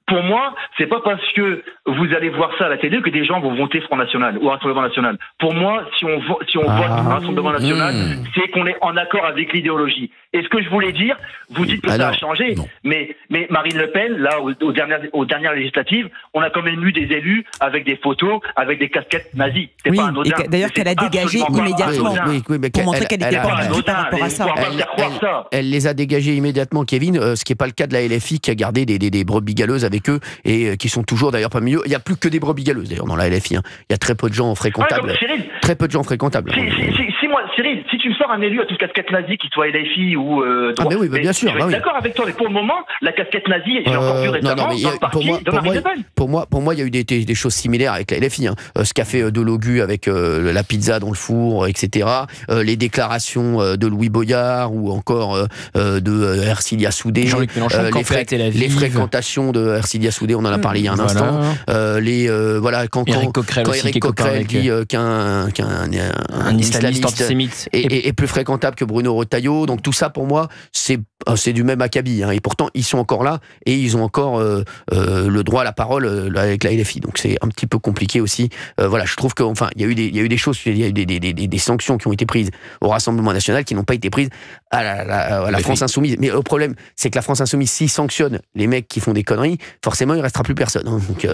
pour moi, c'est pas parce que vous allez voir ça à la télé que des gens vont voter Front National ou Rassemblement National. Pour moi, si on vote Rassemblement National, c'est qu'on est en accord avec l'idéologie. Et ce que je voulais dire, vous dites que ça a changé, mais Marine Le Pen, là, aux dernières législatives, on a quand même eu des élus avec des photos, avec des casquettes nazies. C'est pas anodin. D'ailleurs, qu'elle a dégagé immédiatement pour montrer qu'elle était pas anodin par rapport à ça. Elle les a dégagés immédiatement, Kevin, ce qui n'est pas le cas de la LFI qui a gardé des brebis galeuses avec eux et qui sont toujours d'ailleurs pas mieux. Il n'y a plus que des brebis galeuses d'ailleurs dans la LFI. Hein. Il y a très peu de gens fréquentables. Très peu de gens fréquentables. Cyril, si tu me sors un élu à toute casquette nazie, qu'il soit LFI ou mais oui, bien sûr. Je suis d'accord avec toi, mais pour le moment, la casquette nazie, j'ai encore vu récemment dans le parti de Marine Le Pen. Pour moi, il y a eu des choses similaires avec la LFI. Hein. Ce qu'a fait Delogu avec la pizza dans le four, etc. Les déclarations de Louis Boyard ou encore de Ercilia Soudé. Jean-Luc Mélenchon, les fréquentations de Ercilia Soudé, on en a parlé il y a un instant. Quand Éric Coquerel dit qu'un islamiste antisémite est plus fréquentable que Bruno Retailleau. Donc tout ça, pour moi, c'est du même acabit. Hein. Et pourtant, ils sont encore là et ils ont encore le droit à la parole avec la LFI. Donc c'est un petit peu compliqué aussi. Je trouve il y a eu des choses, il y a eu des sanctions qui ont été prises au Rassemblement national qui n'ont pas été prises à la France Insoumise. Mais le problème, c'est que la France Insoumise, s'il sanctionne les mecs qui font des conneries, forcément, il ne restera plus personne. Hein. Donc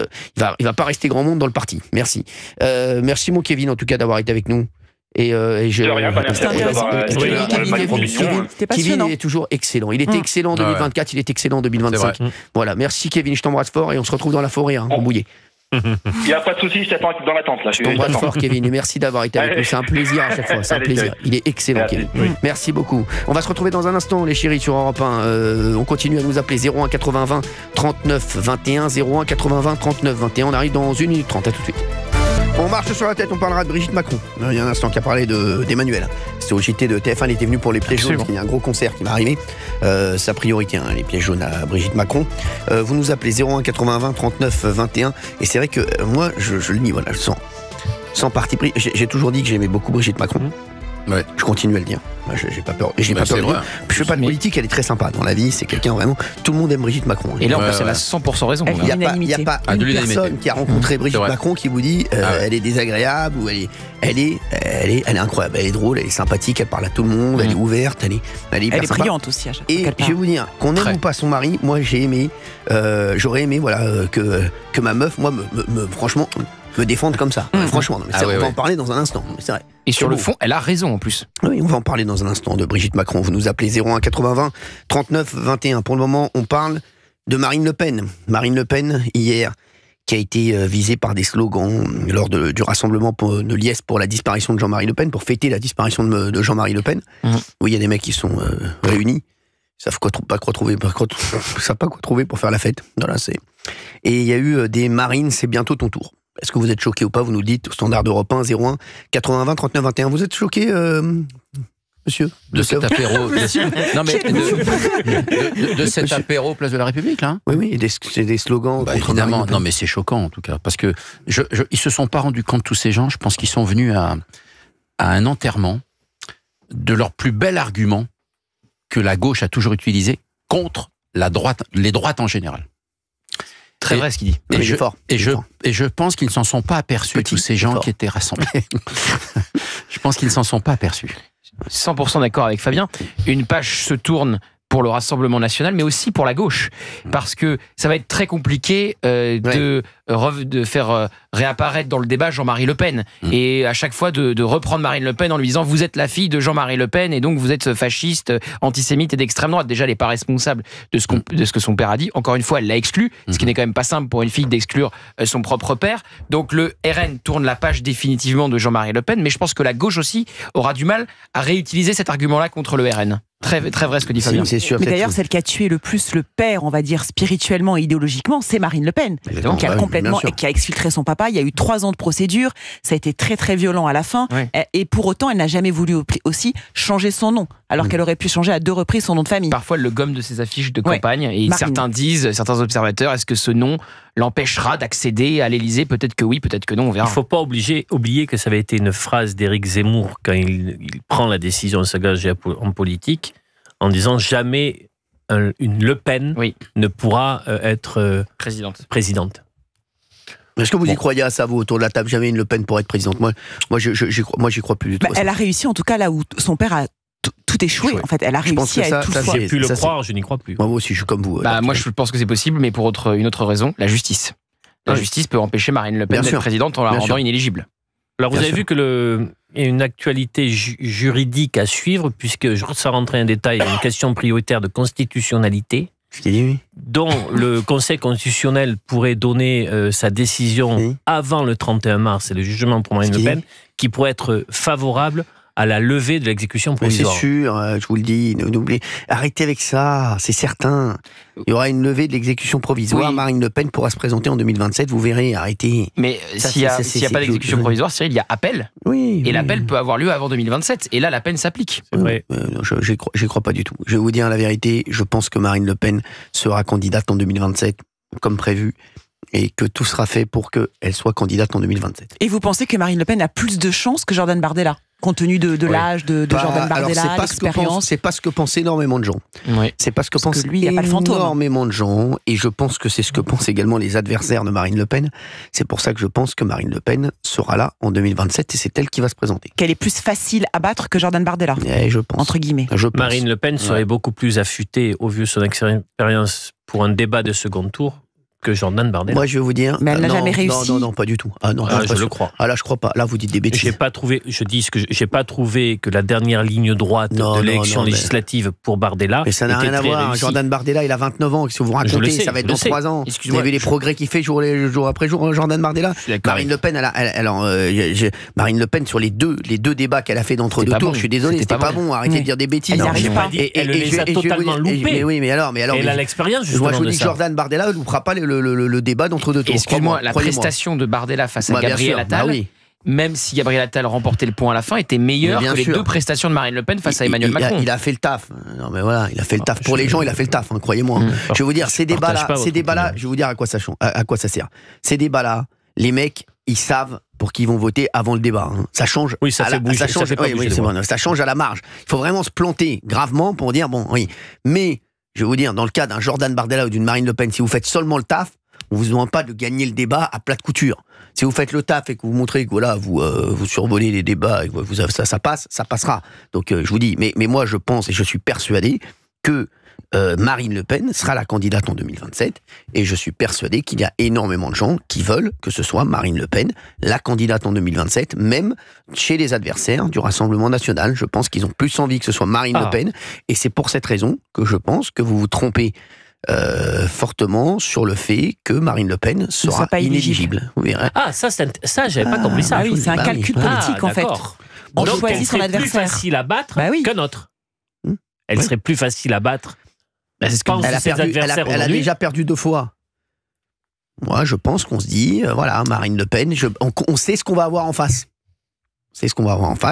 il va pas rester grand monde dans le parti. Merci. Merci mon Kevin, en tout cas, d'avoir été avec nous. C'était Kevin, il est toujours excellent. Il était excellent en 2024, il est excellent en 2025. Voilà, merci Kevin, je t'embrasse fort et on se retrouve dans la forêt, hein, Rambouillet. Il n'y a pas de souci, je t'attends dans l'attente. Je t'embrasse fort Kevin et merci d'avoir été avec nous. C'est un plaisir à chaque fois, c'est un plaisir. Il est excellent Kevin. Merci beaucoup. On va se retrouver dans un instant les chéris sur Europe 1. On continue à nous appeler 01 80 20 39 21 01 80 20 39 21. On arrive dans 1 minute 30, à tout de suite. On marche sur la tête, on parlera de Brigitte Macron. Il y a un instant qui a parlé d'Emmanuel. C'était au JT de TF1, il était venu pour les pièges jaunes, parce qu'il y a un gros concert qui va arriver. Sa priorité, les pièges jaunes à Brigitte Macron. Vous nous appelez 01 80 20 39 21. Et c'est vrai que moi, je le dis, voilà, sans parti pris. J'ai toujours dit que j'aimais beaucoup Brigitte Macron. Ouais. Je continue à le dire. Moi, j'ai pas peur. Et j'ai pas peur de le dire. Je fais pas de politique, elle est très sympa dans la vie. C'est quelqu'un vraiment. Tout le monde aime Brigitte Macron. Et là, elle a 100% raison. Il n'y a pas une personne qui a rencontré Brigitte Macron qui vous dit elle est désagréable ou elle est incroyable. Elle est drôle, elle est sympathique, elle parle à tout le monde, elle est ouverte, elle est brillante aussi à chaque fois. Et je vais vous dire, qu'on aime ou pas son mari, moi j'ai aimé, j'aurais aimé que ma meuf, moi, franchement, me défendre comme ça. Franchement, on va en parler dans un instant. C'est vrai. Et sur le fond, elle a raison en plus. Oui, on va en parler dans un instant de Brigitte Macron. Vous nous appelez 01 80 20 39 21. Pour le moment, on parle de Marine Le Pen. Marine Le Pen, hier, qui a été visée par des slogans lors du rassemblement de Liesse pour la disparition de Jean-Marie Le Pen, pour fêter la disparition de Jean-Marie Le Pen. Où il y a des mecs qui sont réunis. Ils savent pas quoi trouver pour faire la fête. Voilà, et il y a eu des Marines, c'est bientôt ton tour. Est-ce que vous êtes choqué ou pas? Vous nous dites au standard d'Europe 1, 01 80 20 39 21. Vous êtes choqué, monsieur? De cet apéro. Non, mais de cet apéro Place de la République, là. Oui, c'est des slogans. Évidemment. Non, mais c'est choquant, en tout cas. Parce que ils se sont pas rendus compte, tous ces gens. Je pense qu'ils sont venus à un enterrement de leur plus bel argument que la gauche a toujours utilisé contre les droites en général. Très vrai ce qu'il dit. Et je pense qu'ils ne s'en sont pas aperçus, tous ces gens qui étaient rassemblés. Je pense qu'ils ne s'en sont pas aperçus. 100% d'accord avec Fabien. Une page se tourne pour le Rassemblement national, mais aussi pour la gauche. Parce que ça va être très compliqué de faire réapparaître dans le débat Jean-Marie Le Pen. Et à chaque fois de reprendre Marine Le Pen en lui disant « Vous êtes la fille de Jean-Marie Le Pen et donc vous êtes fasciste, antisémite et d'extrême droite ». Déjà, elle n'est pas responsable de ce que son père a dit. Encore une fois, elle l'a exclu, ce qui n'est quand même pas simple pour une fille d'exclure son propre père. Donc le RN tourne la page définitivement de Jean-Marie Le Pen, mais je pense que la gauche aussi aura du mal à réutiliser cet argument-là contre le RN. Très, très vrai ce que dit Fabien. C'est sûr, mais d'ailleurs, celle qui a tué le plus le père, on va dire spirituellement et idéologiquement, c'est Marine Le Pen, qui a complètement, qui a exfiltré son papa. Il y a eu 3 ans de procédure, ça a été très très violent à la fin, et pour autant, elle n'a jamais voulu aussi changer son nom, alors qu'elle aurait pu changer à 2 reprises son nom de famille. Parfois, elle le gomme de ses affiches de campagne, et certains observateurs, est-ce que ce nom l'empêchera d'accéder à l'Élysée? Peut-être que oui, peut-être que non, on verra. Il ne faut pas oublier que ça avait été une phrase d'Éric Zemmour quand il prend la décision de s'engager en politique, en disant jamais une Le Pen ne pourra être présidente. Est-ce que vous y croyez à ça, vous, autour de la table? Jamais une Le Pen pour être présidente. Moi, j'y crois plus du tout. Elle a réussi, en tout cas, là où son père a tout échoué. En fait, elle a réussi à être tout fort. J'ai pu le croire, je n'y crois plus. Moi aussi, je suis comme vous. Moi, je pense que c'est possible, mais pour une autre raison, la justice. La justice peut empêcher Marine Le Pen d'être présidente en la rendant inéligible. Alors, vous avez vu qu'il y a une actualité juridique à suivre, puisque, sans rentrer en détail, il y a une question prioritaire de constitutionnalité, dont le Conseil constitutionnel pourrait donner sa décision avant le 31 mars, c'est le jugement pour Marine Le Pen, qui pourrait être favorable à la levée de l'exécution provisoire. C'est sûr, je vous le dis, n'oubliez. Arrêtez avec ça, c'est certain. Il y aura une levée de l'exécution provisoire. Marine Le Pen pourra se présenter en 2027, vous verrez, arrêtez. Mais s'il n'y a pas d'exécution provisoire, Cyril, il y a appel. Et l'appel peut avoir lieu avant 2027. Et là, la peine s'applique. C'est vrai. Je crois pas du tout. Je vais vous dire la vérité, je pense que Marine Le Pen sera candidate en 2027, comme prévu. Et que tout sera fait pour qu'elle soit candidate en 2027. Et vous pensez que Marine Le Pen a plus de chances que Jordan Bardella, compte tenu de l'âge de Jordan Bardella, l'expérience? C'est pas ce que pensent énormément de gens. C'est pas ce que pensent énormément de gens. Et je pense que c'est ce que pensent également les adversaires de Marine Le Pen. C'est pour ça que je pense que Marine Le Pen sera là en 2027 et c'est elle qui va se présenter. Qu'elle est plus facile à battre que Jordan Bardella, je pense. Entre guillemets. Marine Le Pen serait beaucoup plus affûtée, au vu de son expérience, pour un débat de second tour, que Jordan Bardella. Moi, je vais vous dire. Mais elle n'a jamais réussi. Non, pas du tout. Je le crois. Là, je crois pas. Là, vous dites des bêtises. J'ai pas trouvé que la dernière ligne droite de l'élection législative pour Bardella. Mais ça n'a rien à voir. Réussi. Jordan Bardella, il a 29 ans. Qu'est-ce que vous racontez? Ça va être dans 3 ans. Vous avez vu les progrès qu'il fait jour après jour, Jordan Bardella. Marine Le Pen, Marine Le Pen, sur les deux débats qu'elle a fait d'entre deux tours, je suis désolé, c'était pas bon. Arrêtez de dire des bêtises. Elle les a totalement loupés. Mais alors. Elle a l'expérience, justement. Moi, je vous dis que Jordan Bardella ne loupera pas le débat d'entre deux tours. Excuse-moi, la prestation de Bardella face à Gabriel Attal, même si Gabriel Attal remportait le point à la fin, était meilleure que les 2 prestations de Marine Le Pen face à Emmanuel Macron. Il a fait le taf. Non mais voilà, il a fait le taf. Pour les gens, il a fait le taf, croyez-moi. Je vais vous dire, ces débats-là, je vais vous dire à quoi ça sert. Ces débats-là, les mecs, ils savent pour qui ils vont voter avant le débat. Ça change. Oui, ça fait bouger. Ça change à la marge. Il faut vraiment se planter gravement pour dire Mais je vais vous dire, dans le cas d'un Jordan Bardella ou d'une Marine Le Pen, si vous faites seulement le taf, on vous demande pas de gagner le débat à plat de couture. Si vous faites le taf et que vous montrez que vous survolez les débats et que ça passe, ça passera. Donc je vous dis, mais moi je pense et je suis persuadé que Marine Le Pen sera la candidate en 2027 et je suis persuadé qu'il y a énormément de gens qui veulent que ce soit Marine Le Pen la candidate en 2027, même chez les adversaires du Rassemblement National. Je pense qu'ils ont plus envie que ce soit Marine Le Pen et c'est pour cette raison que je pense que vous vous trompez fortement sur le fait que Marine Le Pen sera inéligible. Ça, j'avais pas compris ça. C'est un calcul politique en fait. On choisit son adversaire. Plus facile à battre qu'un autre. Elle serait plus facile à battre. Elle a déjà perdu 2 fois. Moi, je pense qu'on se dit, Marine Le Pen, on sait ce qu'on va avoir en face.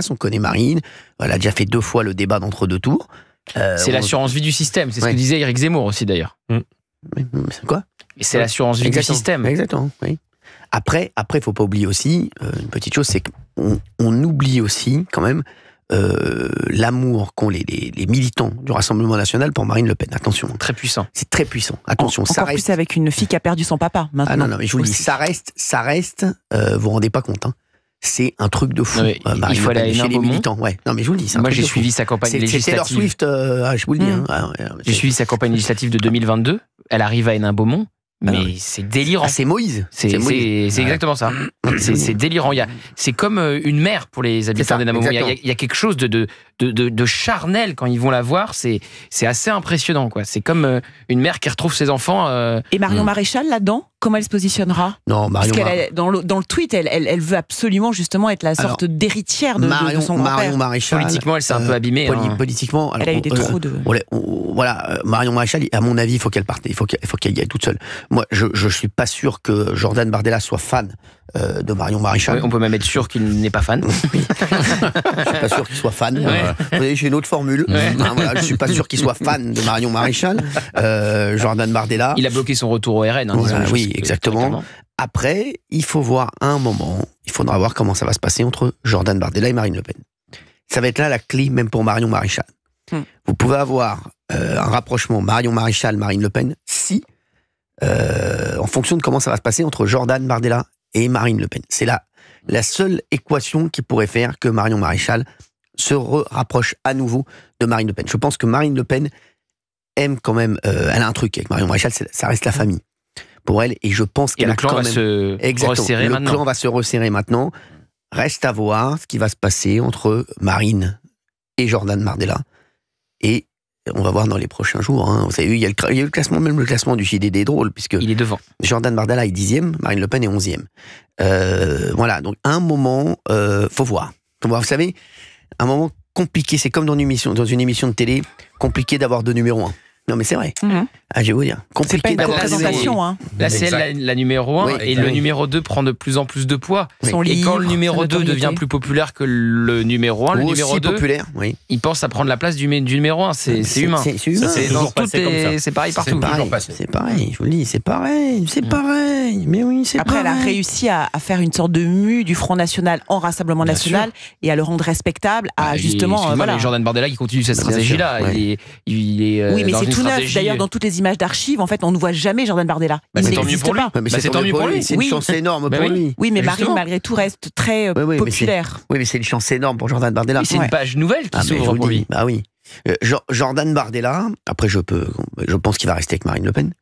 On connaît Marine. Elle a déjà fait 2 fois le débat d'entre 2 tours. C'est l'assurance vie du système, c'est ce que disait Éric Zemmour aussi d'ailleurs. C'est quoi? Et c'est l'assurance vie du système. Exactement, oui. Après, faut pas oublier aussi, une petite chose, c'est qu'on oublie aussi, quand même, l'amour qu'ont les militants du Rassemblement National pour Marine Le Pen. Attention. Très puissant. C'est très puissant. Attention. Encore plus avec une fille qui a perdu son papa, maintenant. Non, mais je vous le dis, ça reste, vous vous rendez pas compte, c'est un truc de fou. Non, mais il faut aller à chez les Hénin-Beaumont. militants. Ouais. Non, mais je vous le dis. c'est un Moi, truc j'ai de fou. suivi sa campagne C'est Taylor législative. Swift, je vous le dis. Hein. J'ai suivi sa campagne législative de 2022. Elle arrive à Hénin-Beaumont. Ah Mais non. c'est délirant. Ah, c'est Moïse. C'est Moïse. exactement ça. C'est délirant. C'est comme une mer pour les habitants ça, d'Hénin-Beaumont. exactement. Il y a quelque chose de charnel quand ils vont la voir. C'est assez impressionnant, quoi. C'est comme une mère qui retrouve ses enfants. Et Marion Maréchal, là-dedans, comment elle se positionnera? Non, Marion. Dans le tweet, elle veut absolument justement être la sorte d'héritière de son grand-père. Marion Maréchal. Politiquement, elle s'est un peu abîmée. Politiquement, Elle a eu des trous de... Voilà, Marion Maréchal, à mon avis, il faut qu'elle parte. Il faut qu'elle y aille toute seule. Moi, je suis pas sûr que Jordan Bardella soit fan de Marion Maréchal. Ouais, on peut même être sûr qu'il n'est pas fan. Je suis pas sûr qu'il soit fan. Vous voyez, j'ai une autre formule. Voilà, je suis pas sûr qu'il soit fan de Marion Maréchal. Jordan Bardella. Il a bloqué son retour au RN. Voilà, oui, exactement. Après, il faut voir un moment. Il faudra voir comment ça va se passer entre Jordan Bardella et Marine Le Pen. Ça va être là la clé, même pour Marion Maréchal. Vous pouvez avoir un rapprochement Marion Maréchal, Marine Le Pen, si, en fonction de comment ça va se passer entre Jordan Bardella et Marine Le Pen. C'est la seule équation qui pourrait faire que Marion Maréchal se rapproche à nouveau de Marine Le Pen. Je pense que Marine Le Pen aime quand même, elle a un truc avec Marion Maréchal, ça reste la famille pour elle, et je pense qu'elle a quand même... Le clan va se resserrer maintenant. Reste à voir ce qui va se passer entre Marine et Jordan Bardella, et on va voir dans les prochains jours. Hein. Vous savez, il y a eu le classement, même le classement du JDD est drôle, puisque il est devant. Jordan Bardella est 10e, Marine Le Pen est 11e. Voilà, donc à un moment, faut voir. Vous savez, un moment compliqué, c'est comme dans une émission de télé, compliqué d'avoir deux numéros 1. Non, mais c'est vrai. Je vais vous dire. C'est pas une représentation. Hein. Là, c'est elle la numéro 1, et le numéro 2 prend de plus en plus de poids. Et quand le numéro 2 devient plus populaire que le numéro 1, le numéro 2, il pense à prendre la place du numéro 1. C'est humain. C'est humain. C'est pareil partout. C'est pareil, je vous le dis, c'est pareil. Mais oui, c'est pareil. Après, elle a réussi à faire une sorte de mue du Front National en Rassemblement National et à le rendre respectable, à justement... Voilà. Jordan Bardella qui continue cette stratégie-là. Oui, mais c'est tout neuf. D'ailleurs, dans toutes les images d'archives, en fait, on ne voit jamais Jordan Bardella. C'est tant mieux pour lui. C'est tant mieux pour lui. C'est une chance énorme pour lui. Oui, mais Marine, malgré tout, reste très populaire. Oui, mais c'est une chance énorme pour Jordan Bardella. C'est une page nouvelle qui s'ouvre pour lui. Bah oui. Jordan Bardella, après, je pense qu'il va rester avec Marine Le Pen.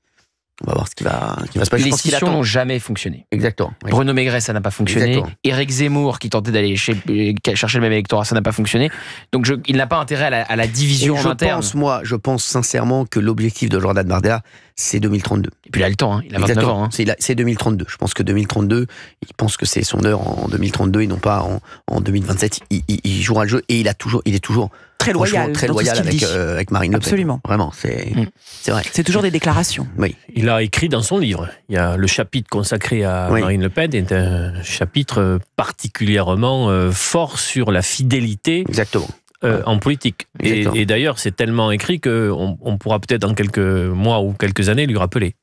On va voir ce qui va se passer. Les scissions n'ont jamais fonctionné. Exactement. Oui. Bruno Maigret, ça n'a pas fonctionné. Exactement. Éric Zemmour, qui tentait d'aller chercher le même électorat, ça n'a pas fonctionné. Donc il n'a pas intérêt à la division en interne. Je pense sincèrement que l'objectif de Jordan Bardella, c'est 2032. Et puis il a le temps, hein. Il a 29 ans. Hein. C'est 2032. Je pense que 2032, il pense que c'est son heure en 2032 et non pas en 2027. Il jouera le jeu et il est toujours très loyal avec Marine Le Pen. Absolument. Vraiment, c'est vrai. C'est toujours des déclarations. Oui. Il a écrit dans son livre. Il y a le chapitre consacré à Marine Le Pen est un chapitre particulièrement fort sur la fidélité. Exactement. En politique. Et d'ailleurs, c'est tellement écrit qu'on pourra peut-être dans quelques mois ou quelques années lui rappeler.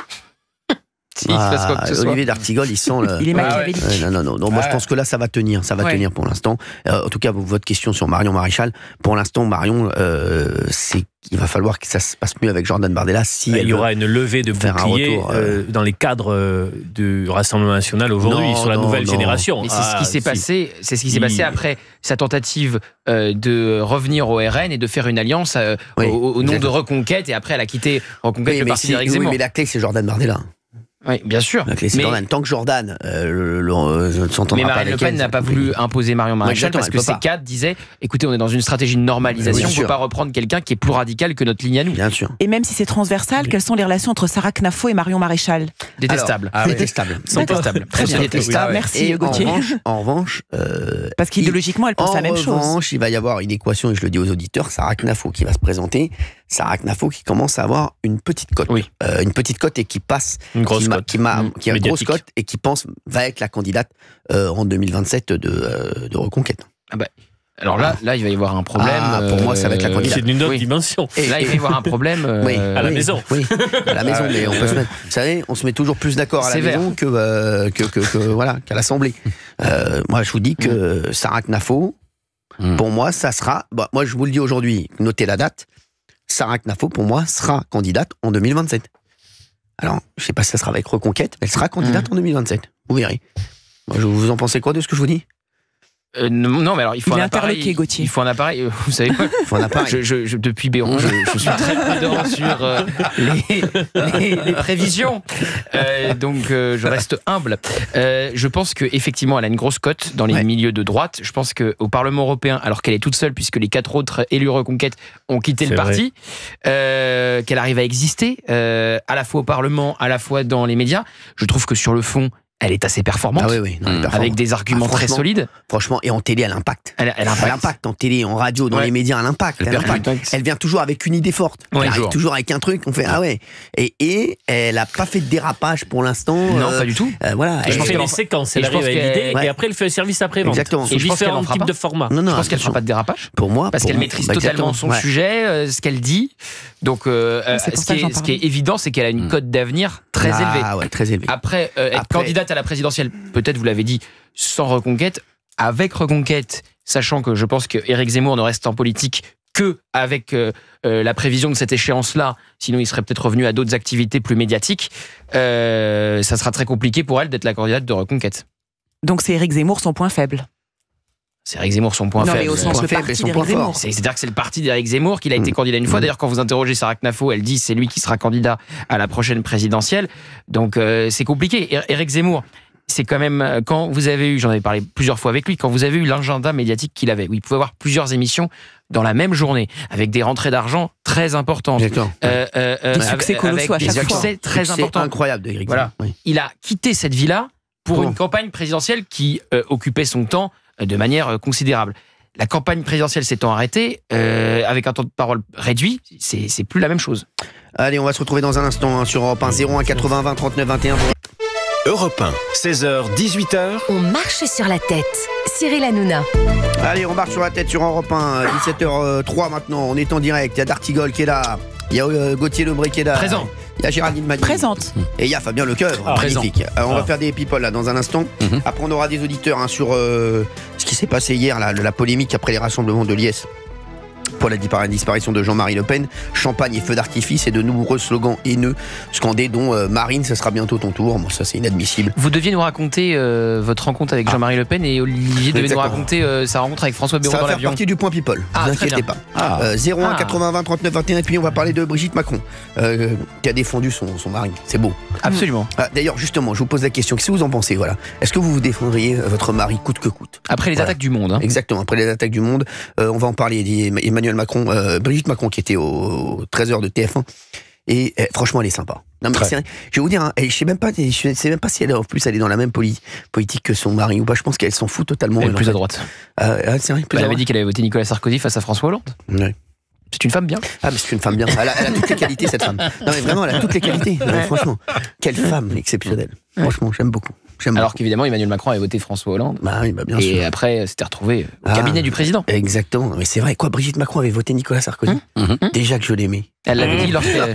Olivier d'Artigol, il sent le... Il est machiavélique. Non, moi je pense que là ça va tenir tenir pour l'instant. En tout cas, votre question sur Marion Maréchal, pour l'instant Marion, il va falloir que ça se passe mieux avec Jordan Bardella si il y aura une levée de bouclier dans les cadres du Rassemblement National aujourd'hui sur la nouvelle génération. Et c'est ce qui s'est passé. C'est ce qui s'est passé après sa tentative de revenir au RN et de faire une alliance au nom de Reconquête, et après elle a quitté Reconquête, le parti d'Éric Zemmour. Oui, mais la clé c'est Jordan Bardella. Oui, bien sûr. Tant que Jordan ne s'entendra pas. Mais Marine Le Pen n'a pas voulu imposer Marion Maréchal parce que ces cadres disaient, écoutez, on est dans une stratégie de normalisation, on ne peut pas reprendre quelqu'un qui est plus radical que notre ligne à nous. Bien sûr. Et même si c'est transversal, quelles sont les relations entre Sarah Knafo et Marion Maréchal? Détestables. Détestables. Très bien. Détestables. Merci Gauthier. En revanche, parce qu'idéologiquement, elle pense la même chose. En revanche, il va y avoir une équation, et je le dis aux auditeurs, Sarah Knafo qui va se présenter. Sarah Knafo qui commence à avoir une petite cote. Une petite cote et qui passe. Une grosse cote. Qui a une grosse cote et qui va être la candidate en 2027 de Reconquête. Alors là, il va y avoir un problème. Pour moi, ça va être la candidate. C'est d'une autre dimension. Et là, il va y avoir un problème à la maison. Oui, à la maison, mais on peut se mettre. Vous savez, on se met toujours plus d'accord à la maison qu'à l'Assemblée. Moi, je vous dis que Sarah Knafo, pour moi, ça sera. Moi, je vous le dis aujourd'hui. Notez la date. Sarah Knafo, pour moi, sera candidate en 2027. Alors, je ne sais pas si ça sera avec Reconquête, mais elle sera candidate en 2027. Vous verrez. Vous en pensez quoi de ce que je vous dis? Non, mais alors il faut Il est un appareil. interloqué, Gauthier. Il faut un appareil. Vous savez quoi Faut un appareil. Depuis Béron, je suis très prudent sur les prévisions. Donc je reste humble. Je pense qu'effectivement, elle a une grosse cote dans les milieux de droite. Je pense qu'au Parlement européen, alors qu'elle est toute seule, puisque les 4 autres élus Reconquête ont quitté le parti, qu'elle arrive à exister, à la fois au Parlement, à la fois dans les médias, je trouve que sur le fond, elle est assez performante, Ah oui, non, elle est performante. avec des arguments très solides. Franchement, et en télé, elle impacte. Elle impacte en télé, en radio, dans les médias, elle impacte. Elle vient toujours avec une idée forte. Ouais, Elle arrive toujours avec un truc, on fait ah ouais. Et elle a pas fait de dérapage pour l'instant. Non, pas du tout. Voilà. Elle pense fait qu'elle des en- séquences, et elle je pense arrive à l'idée, qu'elle- et après elle fait le service après-vente. Exactement. Et Je pense qu'elle en différents fera types pas. de formats. Non, Je pense qu'elle ne fera pas de dérapage. Pour moi, Parce qu'elle maîtrise totalement son sujet, ce qu'elle dit. Donc, C'est pour ça que j'en ce qui est évident, c'est qu'elle a une cote d'avenir très élevée. Ah ouais, très élevée. Après, être Après- candidate à la présidentielle, peut-être, vous l'avez dit, sans Reconquête, avec Reconquête, sachant que je pense que Éric Zemmour ne reste en politique que avec la prévision de cette échéance-là, sinon il serait peut-être revenu à d'autres activités plus médiatiques, ça sera très compliqué pour elle d'être la candidate de Reconquête. Donc c'est Éric Zemmour son point faible. C'est Éric Zemmour son point Non, faible. mais au sens Point le faible et parti son d'Éric point fort. Zemmour. C'est-à-dire que c'est le parti d'Éric Zemmour qu'il a été candidat une fois. D'ailleurs, quand vous interrogez Sarah Knafo, elle dit c'est lui qui sera candidat à la prochaine présidentielle. Donc c'est compliqué. Éric Zemmour, c'est quand même, quand vous avez eu, j'en avais parlé plusieurs fois avec lui, quand vous avez eu l'agenda médiatique qu'il avait, où il pouvait avoir plusieurs émissions dans la même journée, avec des rentrées d'argent très importantes. Exactement. Des succès colossaux à avec chaque des fois. succès très C'est importants. incroyable de Éric Voilà. Zemmour. Oui. Il a quitté cette vie-là pour Comment une campagne présidentielle qui occupait son temps de manière considérable. La campagne présidentielle s'étant arrêtée, avec un temps de parole réduit, c'est plus la même chose. Allez, on va se retrouver dans un instant sur Europe 1, 01 80 20 39 21. Europe 1, 16h, 18h. On marche sur la tête. Cyril Hanouna. Allez, on marche sur la tête sur Europe 1, 17h03 maintenant. On est en direct. Il y a D'Artigol qui est là. Il y a Gauthier Lebray qui est là. Présent. Il y a Géraldine Madi. Présente. Et il y a Fabien Lecoeuvre. Présent. Magnifique. On va faire des people là dans un instant. Après, on aura des auditeurs sur ce qui s'est passé hier, la polémique après les rassemblements de l'IS. Pour la disparition de Jean-Marie Le Pen, champagne et feux d'artifice et de nombreux slogans haineux scandés, dont Marine, ça sera bientôt ton tour. Bon, ça c'est inadmissible. Vous deviez nous raconter votre rencontre avec Jean-Marie Le Pen et Olivier devait nous Exactement. raconter sa rencontre avec François Bayrou Ça dans va faire l'avion. partie du point people. Ah, Ne vous très inquiétez bien. pas. 01 Ah. 80 20 39 21 et puis on va parler de Brigitte Macron qui a défendu son mari. C'est beau. Absolument. Ah, d'ailleurs, justement, je vous pose la question. Qu'est-ce que vous en pensez, voilà. Est-ce que vous défendriez votre mari coûte que coûte? Après les Voilà. attaques du monde. Hein. Exactement, après les attaques du monde, on va en parler. Emmanuel Macron, Brigitte Macron qui était au 13h de TF1. Et franchement, elle est sympa. Non, mais c'est vrai, je vais vous dire, hein, je sais même pas si elle, en plus, elle est dans la même politique que son mari ou pas. Je pense qu'elle s'en fout totalement. Elle est plus en à fait. droite. C'est vrai, plus Elle à avait droite. dit qu'elle avait voté Nicolas Sarkozy face à François Hollande. Ouais. C'est une femme bien. Ah, mais c'est une femme bien. Elle a toutes les qualités, cette femme. Non, mais vraiment, elle a toutes les qualités. Non, mais franchement, quelle femme exceptionnelle. Franchement, j'aime beaucoup. Alors qu'évidemment, Emmanuel Macron avait voté François Hollande. Bah oui, bah bien Et sûr. après, s'était retrouvé au Ah. cabinet du président. Exactement. Mais c'est vrai, quoi, Brigitte Macron avait voté Nicolas Sarkozy. Déjà que je l'aimais. Elle l'avait dit lorsqu'elle.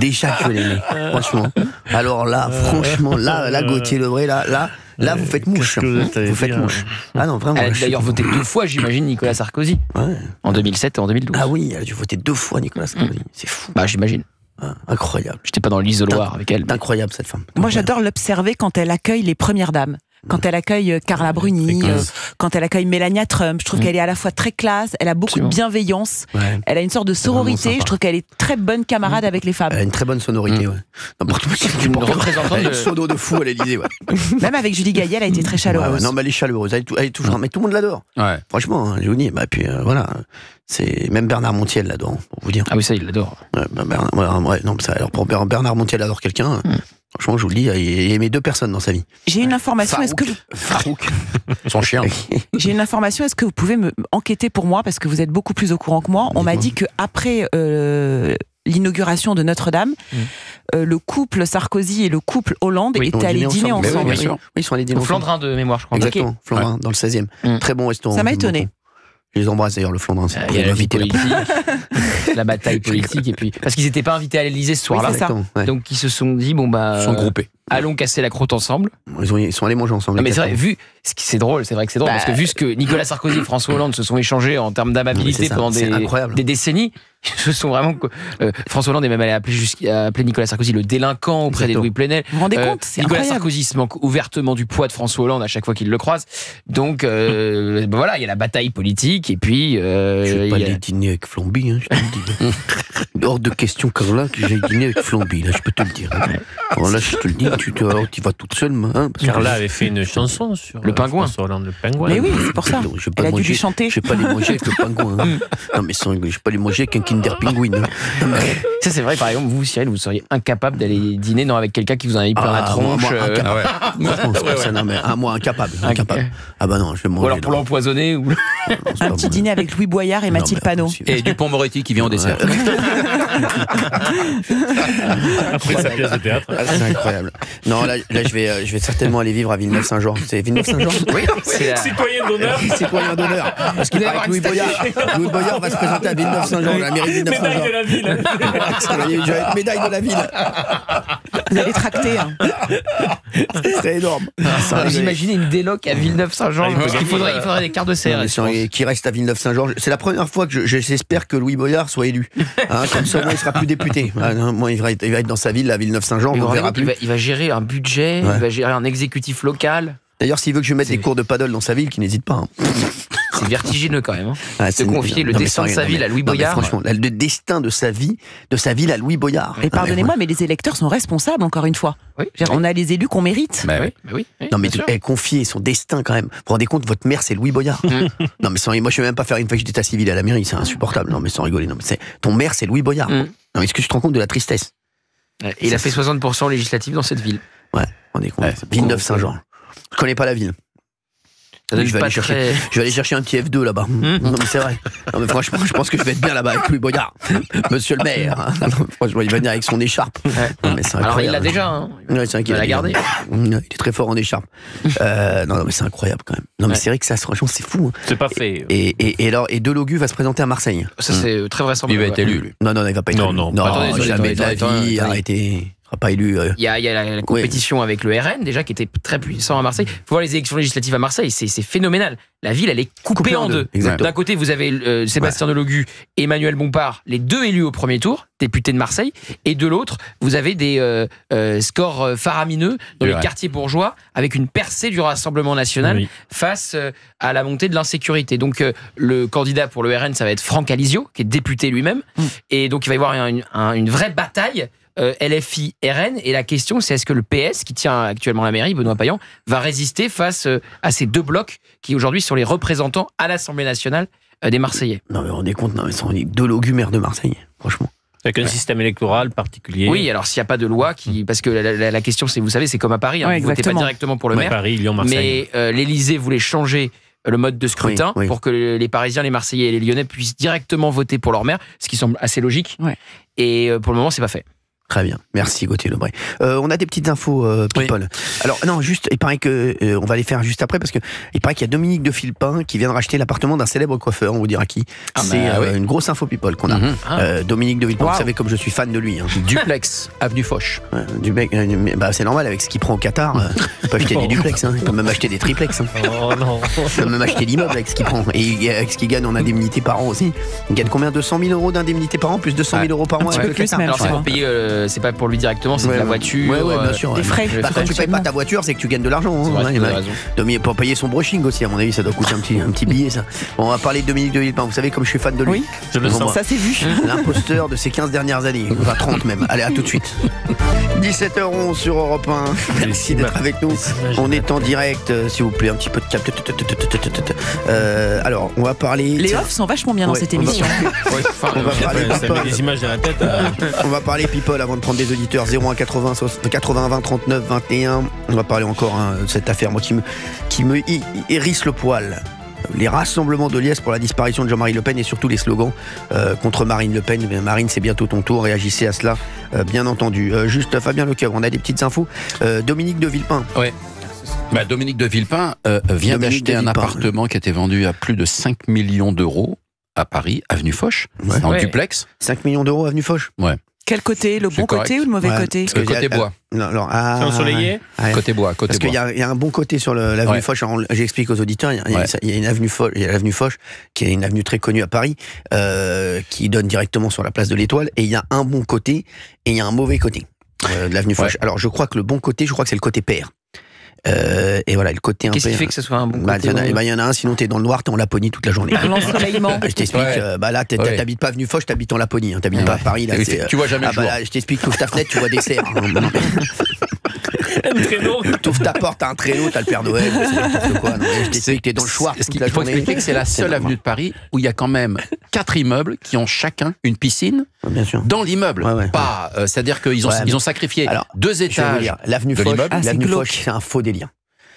Déjà que je l'aimais. Franchement. Alors là, franchement, là, Gauthier Lebray, là, vous faites mouche. Vous faites mouche. Ah non, vraiment. Elle a je- d'ailleurs voté 2 fois, j'imagine, Nicolas Sarkozy. Ouais. En 2007 et en 2012. Ah oui, elle a dû voter 2 fois Nicolas Sarkozy. C'est fou. Bah, j'imagine. Ah, incroyable. J'étais pas dans l'isoloir avec elle. C'est incroyable, cette femme. Moi, j'adore l'observer quand elle accueille les premières dames. Quand elle accueille Carla Bruni, quand elle accueille Melania Trump, je trouve qu'elle est à la fois très classe, elle a beaucoup de bienveillance, Ouais. elle a une sorte de vraiment sororité, sympa. je trouve qu'elle est très bonne camarade avec les femmes. Elle a une très bonne sonorité, ouais. N'importe quoi. Une représentante Elle a de- une sono de fou à l'Élysée, ouais. Même avec Julie Gaillet, elle a été très Ouais, chaleureuse. ouais. Non, mais elle est chaleureuse. Elle est toujours. Mais tout le monde l'adore. Ouais. Franchement, hein, je vous dis. Bah, puis voilà. C'est même Bernard Montiel l'adore, pour vous dire. Ah oui, ça, il l'adore. Ouais, bah, non, ça, alors pour Bernard Montiel adore quelqu'un. Franchement, je vous le dis, il aimait 2 personnes dans sa vie. J'ai une information, est-ce que Farouk. Son chien. j'ai une information, est-ce que vous pouvez me enquêter pour moi parce que vous êtes beaucoup plus au courant que moi. On m'a dit que après l'inauguration de Notre-Dame, le couple Sarkozy et le couple Hollande Oui, étaient allés dîner Mais oui, ensemble. bien sûr. Oui, ils sont allés dîner Au ensemble. Flandrin de mémoire, je crois. Exactement, Flandrin, dans le 16e. Très bon restaurant. Ça m'a j'aime étonné. beaucoup. Je les embrasse d'ailleurs, le Flandrin. Il y a la vie invité là. politique, la bataille politique, et puis parce qu'ils n'étaient pas invités à l'Élysée ce soir-là, c'est ça. Exactement, ouais. donc ils se sont dit bon bah Ils sont groupés. allons casser la croûte ensemble. Ils sont allés manger ensemble. Non, mais c'est vrai, exactement. c'est drôle, c'est vrai que c'est drôle parce que vu ce que Nicolas Sarkozy et François Hollande se sont échangés en termes Non, mais d'amabilité c'est ça, pendant c'est incroyable. des décennies, Ce sont vraiment François Hollande est même allé appeler Nicolas Sarkozy le délinquant auprès d'Edoui Plenel. Vous vous rendez compte, c'est Nicolas incroyable. Sarkozy se manque ouvertement du poids de François Hollande à chaque fois qu'il le croise. Donc voilà, il y a la bataille politique et puis Je vais pas il y a- aller dîner avec Flamby, hein, je te le dis. Hors de question, Carla, que j'aille dîner avec Flamby, là, je peux te le dire. Alors là, je te le dis, alors tu vas toute seule, hein, parce que Carla avait fait une chanson sur Le pingouin. François Hollande, le pingouin. Mais oui, c'est pour ça. je vais Elle pas a dû manger- lui chanter. Je vais pas les manger avec le pingouin. Hein. Non, mais sans rigoler, je vais pas les manger avec un Kinder Pingouin. Hein. Ça c'est vrai, par exemple, vous Cyril, vous seriez incapable d'aller dîner avec quelqu'un qui vous en a mis plein la tronche. moi, incapable. Franchement, c'est pas ça, non, mais moi, incapable. Ah bah non, je vais manger. ou alors pour non. l'empoisonner ou Non, c'est Un pas petit bon. dîner avec Louis Boyard et Non, Mathilde mais Panot. impossible. Et Dupond-Moretti qui vient au dessert. Après sa pièce de théâtre. Ah, c'est incroyable. Non, là je vais certainement aller vivre à Villeneuve-Saint-Jean. C'est Villeneuve-Saint-Jean? oui, c'est la- Citoyen d'honneur. Citoyen d'honneur. Parce qu'il paraît que Louis Boyard va se présenter à Villeneuve-Saint-Jean, la mairie de Médaille Villeneuve-Saint-Jean. de la ville. Je vais être médaille de la ville. Vous allez tracter. Hein. Ce serait énorme. Vous imaginez une déloc à Villeneuve-Saint-Jean, Ah, parce qu'il faudrait des quarts de serre. Qui reste à Villeneuve-Saint-Jean. C'est la première fois que j'espère que Louis Boyard soit élu. Hein, comme ça, moi, il sera plus député. Ah, non, moi, il va être dans sa ville, à Villeneuve-Saint-Jean. On ne verra plus. Il va gérer un budget, Ouais. il va gérer un exécutif local. D'ailleurs, s'il veut que je mette C'est- des cours de paddle dans sa ville, qu'il n'hésite pas. Hein. C'est vertigineux quand même. Hein. Ah, De confier le non, mais destin de sans sa rien, ville à Louis non, mais Boyard. franchement, le destin de sa ville à Louis Boyard. Et pardonnez-moi, mais les électeurs sont responsables, encore une fois. Oui, Je veux dire, on a les élus qu'on mérite. Bah oui. oui. Non mais bien sûr. confier son destin quand même. Vous vous rendez compte, votre maire c'est Louis Boyard. Non mais moi je vais même pas faire une fiche d'état civil à la mairie, c'est insupportable. Non mais sans rigoler, non mais ton maire c'est Louis Boyard. Mm. Non mais est-ce que tu te rends compte de la tristesse? Et il a fait 60% législatif dans cette ville. Ouais, on est compte. Ouais, Villeneuve-Saint-Jean. Je connais pas la ville. Ça donne Je vais pas aller chercher. très- Je vais aller chercher un petit F2 là-bas. Non mais c'est vrai. Non mais franchement, je pense que je vais être bien là-bas avec Louis Boyard. Monsieur le maire. Franchement, il va venir avec son écharpe. Ouais. Non, mais c'est Alors il incroyable. l'a déjà. Hein. Ouais, c'est vrai qu'il Il va la dit, garder. Il est très fort en écharpe. Non mais c'est incroyable quand même. Non mais Ouais. c'est vrai que ça, franchement, c'est fou. Hein. C'est pas fait. Et Delogu va se présenter à Marseille. Ça c'est très vraisemblable. Il va être élu, lui. Non, il va pas être Non, élu. non. Attendez, jamais de la attendez, vie, attendez. arrêtez. Il sera pas élu. Il y a la compétition avec le RN déjà qui était très puissant à Marseille. Il faut voir les élections législatives à Marseille, c'est phénoménal. La ville elle est coupée en deux. Exactement. D'un côté vous avez Sébastien Delogu et Emmanuel Bompard, les deux élus au premier tour, députés de Marseille, et de l'autre vous avez des scores faramineux dans Du les RN. quartiers bourgeois avec une percée du Rassemblement national Oui. face à la montée de l'insécurité. Donc le candidat pour le RN ça va être Franck Alizio qui est député lui-même et donc il va y avoir une vraie bataille LFI RN et la question c'est est-ce que le PS qui tient actuellement la mairie, Benoît Payan, va résister face à ces deux blocs qui aujourd'hui sont les représentants à l'Assemblée nationale des Marseillais. Non, mais on est compte, on est Delogu, maire de Marseille. Franchement. Avec un système électoral particulier. Oui, alors s'il n'y a pas de loi qui... Parce que la question c'est, vous savez, c'est comme à Paris, hein, Ouais, vous votez pas exactement. directement pour le Ouais, maire, Paris, Lyon, Marseille. mais l'Élysée voulait changer le mode de scrutin Oui, oui. pour que les Parisiens, les Marseillais et les Lyonnais puissent directement voter pour leur maire, ce qui semble assez logique. Ouais. Et pour le moment, c'est pas fait. Très bien. Merci Gauthier Lebray. On a des petites infos, people. Alors, non, juste, il paraît que, on va les faire juste après parce que il paraît qu'il y a Dominique de Villepin qui vient de racheter l'appartement d'un célèbre coiffeur, on vous dira qui. Ah, C'est bah, oui. une grosse info people qu'on a. Dominique de Villepin, Wow. vous savez comme je suis fan de lui. Hein. Duplex, avenue Foch. Ouais, du mec, bah, c'est normal avec ce qu'il prend au Qatar. Il peut acheter des duplex, hein. Il peut même acheter des triplex. Hein. Oh non. Il peut même acheter l'immeuble avec ce qu'il prend. Et avec ce qu'il gagne en indemnité par an aussi. Il gagne combien? 200 000 euros d'indemnité par an, plus 200 000 euros par mois petit avec peu le plus Qatar. même. Alors c'est Ouais. pour payer, c'est pas pour lui directement, c'est de la voiture. Ouais, bien sûr. Des frais. Bah, quand tu payes pas ta voiture, c'est que tu gagnes de l'argent. C'est Hein. vrai, Ouais, vous avez bah, raison. pour payer son brushing aussi, à mon avis, ça doit coûter un petit billet, ça. Bon, on va parler de Dominique de Villepin. Vous savez, comme je suis fan de lui. Oui. Je le Bon, sens. Ça s'est vu. L'imposteur de ces 15 dernières années. Enfin, 30 même. Allez, à tout de suite. 17h11 sur Europe 1. Merci d'être avec nous. On est en direct, s'il vous plaît, un petit peu de cap. Alors, on va parler. Les offs sont vachement bien dans Ouais, cette on va- émission. Ouais, enfin, On va parler Ça met people. des images dans la tête. On va parler people avant de prendre des auditeurs 01 80 20 39 21. On va parler encore de cette affaire moi qui me hérisse le poil. Les rassemblements de liesse pour la disparition de Jean-Marie Le Pen et surtout les slogans contre Marine Le Pen. Mais Marine, c'est bientôt ton tour. Réagissez à cela, bien entendu. Juste Fabien Lecoeur, on a des petites infos. Dominique de Villepin. Bah, Dominique de Villepin vient Dominique d'acheter de un Villepin, appartement qui a été vendu à plus de 5 millions d'euros à Paris, avenue Foch, Ouais. en Ouais. duplex. 5 millions d'euros avenue Foch. Quel côté? Le C'est bon correct. côté ou le mauvais Ouais. côté? Le côté bois. C'est ensoleillé. Côté bois, côté Parce qu'il bois. y a un bon côté sur l'avenue Ouais. Foch. Alors, j'explique aux auditeurs, il y a une avenue Foch, il y a l'avenue Foch, qui est une avenue très connue à Paris, qui donne directement sur la place de l'Étoile. Et il y a un bon côté et il y a un mauvais côté de l'avenue Foch. Ouais. Alors, je crois que le bon côté, c'est le côté père. Et voilà, le côté un peu. Qu'est-ce qui fait que ce soit un bon côté? Il y en a un, sinon t'es dans le noir, t'es en Laponie toute la journée. L'ensoleillement. Je t'explique, Ouais. là, Ouais. t'habites pas avenue Foch, t'habites en Laponie, hein, t'habites Ouais. pas à Paris. Là, Tu vois jamais le jour. là, je t'explique, tu ouvres ta fenêtre, tu vois des cerfs. Un traîneau. T'ouvres ta porte, t'as un traîneau, t'as le Père Noël, c'est n'importe quoi. Non, mais je t'explique, t'es dans le choix Ce toute qu'il la faut journée. expliquer que c'est la seule avenue de Paris où il y a quand même 4 immeubles qui ont chacun une piscine Bien sûr. dans l'immeuble. Ouais. Pas, c'est-à-dire qu'ils ont, Ouais, ils ont sacrifié Alors, 2 Je vais vous étages. dire, l'avenue de Foch, l'immeuble. Ah, c'est l'avenue glauque. Foch, c'est un faux délire.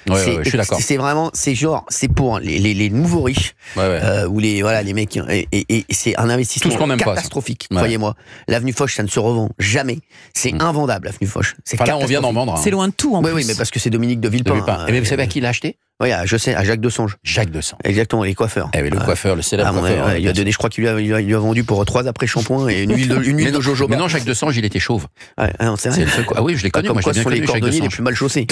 Ouais, je suis d'accord. C'est vraiment, c'est pour les nouveaux riches, Ouais. ou les mecs, et c'est un investissement Tout ce qu'on n'aime pas, ça. catastrophique, Ouais. croyez-moi. L'avenue Foch, ça ne se revend jamais. C'est invendable, l'avenue Foch. C'est Enfin, là, on vient d'en vendre. C'est loin de tout en Oui, plus. oui, mais parce que c'est Dominique de Villepin. Et vous savez à qui il l'a acheté? Oui, je sais, à Jacques Desange. Jacques Desange. Exactement, les coiffeurs. Eh oui, le coiffeur, le célèbre Ah, mon coiffeur. il a donné, je crois qu'il lui a vendu pour 3 après-shampoings et une huile de jojoba. Mais non, Jacques Desange, il était chauve. Ouais, non, c'est C'est vrai. le seul- Ah oui, je l'ai connu. Comme Moi, quoi, j'ai ce sont bien les connu Jacques cordonniers les Desange. plus mal chaussés.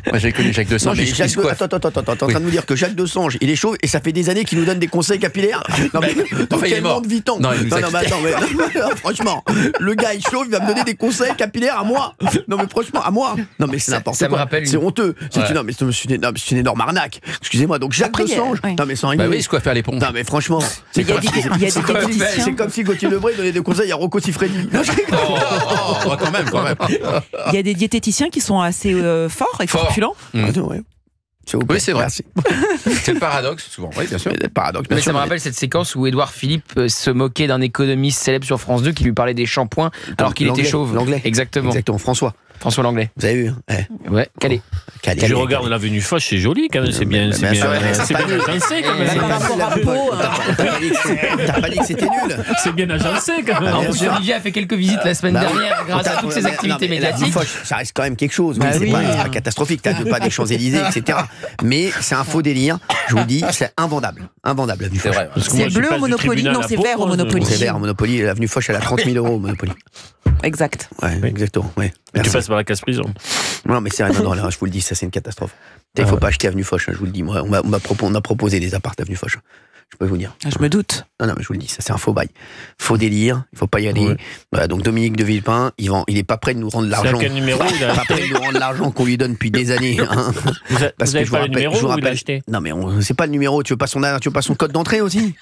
Moi, j'ai connu Jacques Non, Desange. mais il Jacques se quoi attends, t'es en train de nous dire que Jacques Desange, il est chauve et ça fait des années qu'il nous donne des conseils capillaires. Non, mais dans Enfin, il est quel mort. monde vit-on? Non, il nous a mais attends, franchement, le gars il chauve, il va me donner des conseils capillaires à moi. Non, mais franchement, à moi. Non, mais c'est n'importe quoi. ça me rappelle C'est honteux. Non, mais c'est une énorme arnaque. Excusez-moi. Donc Jacques Après, Desange. ouais. Non, mais sans Bah rigoler. oui, il se coiffe à l'éponge. Non, mais franchement, Mais il y a des diététiciens. c'est comme si Gauthier Lebray donnait des conseils à Rocco Siffredi. Non, je rigole. Oh, quand même. Il y a des diététiciens qui sont assez forts et Fort. corpulents. Ouais. S'il vous plaît. Oui, c'est vrai. Merci. C'est le paradoxe, souvent. Oui, bien sûr. Mais paradoxe, bien Mais sûr, ça me rappelle cette séquence où Édouard Philippe se moquait d'un économiste célèbre sur France 2 qui lui parlait des shampoings alors qu'il était L'anglais, chauve. l'anglais. Exactement. François. François Langlais. Vous avez vu, hein? Ouais, calé. Calé. Je regarde l'avenue Foch, c'est joli quand même, c'est bien, c'est bien, c'est bien agencé quand Bah, par même. rapport à Pau, T'as pas dit que c'était nul. C'est bien agencé quand même. En bien plus, sûr. Olivier a fait quelques visites la semaine Bah oui. dernière grâce à toutes ses activités médiatiques. Ça reste quand même quelque chose. Bah c'est oui. pas catastrophique. T'as pas des Champs-Élysées, etc. Mais c'est un faux délire. Je vous dis, c'est invendable. Invendable, l'avenue C'est Foch. vrai. Parce que moi, C'est je bleu passe au du Monopoly. tribunal Non, à c'est Pau, vert au Monopoly. C'est vert, Monopoly. L'avenue Foch, elle a 30 000 euros au Monopoly. Exact. Ouais, exactement. Ouais. Tu Merci. passes par la casse-prison. Non, mais c'est rien. Non, là, je vous le dis, ça, c'est une catastrophe. Il faut pas acheter avenue Foch, hein, je vous le dis. Moi, on a proposé des apparts avenue Foch. Je peux vous dire. Je me doute. Non, mais je vous le dis, ça c'est un faux bail. Faux délire, il faut pas y aller. Ouais. Voilà, donc Dominique de Villepin, il est pas prêt de nous rendre C'est à l'argent. quel numéro il a Pas prêt de nous rendre l'argent qu'on lui donne depuis des années. Hein. Vous Parce avez que pas le numéro je vous où il a rappelle. acheté? Non, mais c'est pas le numéro. Tu veux pas son code d'entrée aussi?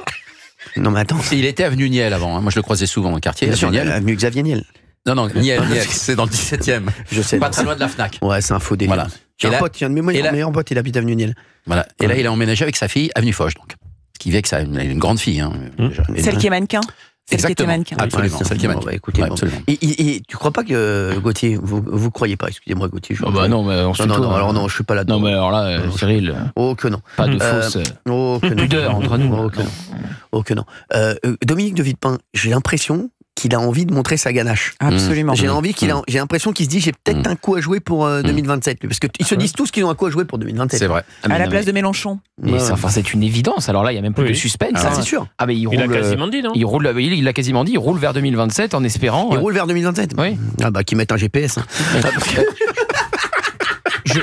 Non, mais attends. Il était avenue Niel avant. Hein. Moi, je le croisais souvent dans le quartier. Bien sûr, Avenue Niel. avenue Xavier Niel. Non, Niel, c'est dans le 17e. Je sais. Pas très loin de la Fnac. Ouais, c'est un faux délire. Voilà. J'ai Et un là- pote, il y a un de mes et là- meilleurs potes, il habite avenue Niel. Voilà. Et là, il a emménagé avec sa fille, avenue Foch, donc. Ce qui fait que ça a une grande fille. Hein, déjà. Et- Celle qui est mannequin. Celle qui était Exactement. mannequin. Absolument. Ouais, Celle qui est bon, mannequin. bah, écoutez, Ouais, bon. absolument. Et tu crois pas que Gauthier, vous croyez pas, excusez-moi Gauthier. Oh bah non, mais on se non, tutoie, non, alors non, je suis pas là-dedans. Non, mais alors là, Cyril, Oh que non. pas de Euh, fausse. Oh que non. Pudeur entre nous. Oh que non. Oh que non. Dominique de Villepin, j'ai l'impression qu'il a envie de montrer sa ganache. Absolument. J'ai l'impression qu'il se dit j'ai peut-être un coup à jouer pour 2027. Parce qu'ils se disent tous qu'ils ont un coup à jouer pour 2027. C'est vrai. Ah, mais À la non, place mais- de Mélenchon. mais Ouais, c'est- enfin, c'est une évidence. Alors là, il n'y a même plus Oui. de suspense. Ça, hein. c'est sûr. Ah, mais il Il a roule. quasiment dit, non? Il l'a quasiment dit. Il roule vers 2027 en espérant. Il roule vers 2027. Oui. Ah bah qu'ils mettent un GPS. Hein. Je,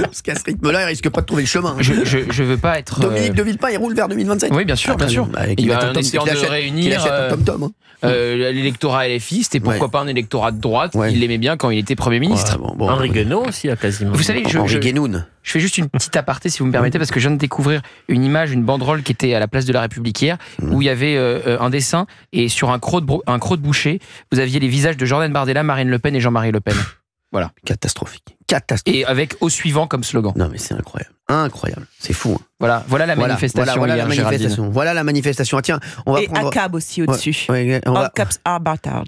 Parce qu'à ce rythme-là, il risque pas de trouver le chemin. Hein. je veux pas être. Dominique de Villepin, il roule vers 2027. Oui, bien sûr, Ah, bien très sûr. Bah, Il qu'il va mette un en tom- essayant qu'il de achète- réunir, qu'il achète un tom-tom. Hein. L'électorat LFiste et pourquoi Ouais. pas un électorat de droite. Ouais. Il l'aimait bien quand il était Premier ministre. Ouais, bon, Henri Guénaud aussi a quasiment. Vous savez, Henri Guénoun. Je fais juste une petite aparté, si vous me permettez, parce que je viens de découvrir une image, une banderole qui était à la place de la République hier, où il y avait un dessin, et sur un croc de boucher, vous aviez les visages de Jordan Bardella, Marine Le Pen et Jean-Marie Le Pen. Voilà. Catastrophique. Catastrophique. Et avec au suivant comme slogan. Non mais c'est incroyable. Incroyable. C'est fou. Hein. Voilà la manifestation Voilà la hier, Géraldine. manifestation. Voilà la manifestation. Ah, tiens, on va Et prendre... ACAB aussi au-dessus. Ouais, on All va... caps are bastards.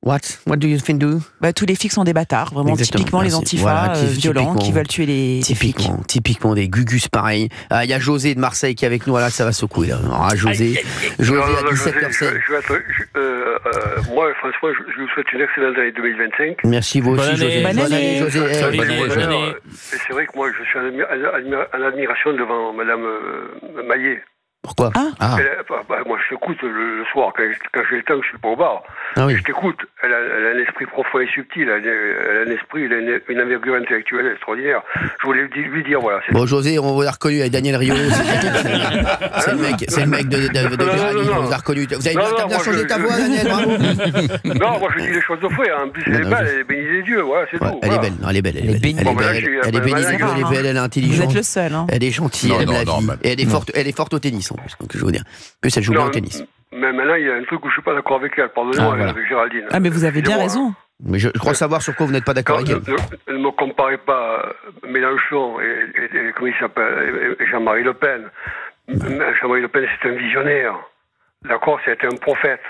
What do you think do? Bah, tous les flics sont des bâtards, vraiment. Exactement, Typiquement les merci. antifas Voilà, violents typiquement. qui veulent tuer les flics. Typiquement des gugus pareils. Il y a José de Marseille qui est avec nous. Là, ça va secouer. Là. Ah, José à 17h16. Moi, franchement, je vous souhaite une excellente année 2025. Merci vous aussi, Bonne José. année. Bonne année. José. Salut. Bonne Bonne année. année. Et c'est vrai que moi, je suis en admiration devant Madame Maillet. Pourquoi? Moi, je t'écoute le soir, quand j'ai le temps, je suis pas au bar. Ah oui. Je t'écoute. Elle a un esprit profond et subtil. Elle a un esprit, une envergure intellectuelle extraordinaire. Je voulais lui dire, voilà. Bon, José, on vous a reconnu avec Daniel Riolo. C'est le mec de Géraldine, on vous a reconnu. Vous avez bien changé ta voix, Daniel, bravo. Non, moi, je dis les choses de frais. En plus, elle est belle, elle est bénie des dieux, voilà, c'est tout. Elle est belle, elle est belle. Elle est bénie des dieux, elle est belle, elle est intelligente. Vous êtes le seul. Hein. Elle est gentille, elle aime la vie. Et elle est forte au tennis, en plus, donc je veux dire. Plus, elle joue bien au tennis. Mais maintenant, il y a un truc où je suis pas d'accord avec elle, pardonnez-moi, avec Géraldine. Ah, mais vous avez bien raison. Mais je crois savoir sur quoi vous n'êtes pas d'accord avec elle. Ne me comparez pas Mélenchon et comment il s'appelle, Jean-Marie Le Pen. Jean-Marie Le Pen, c'est un visionnaire. D'accord, c'était un prophète.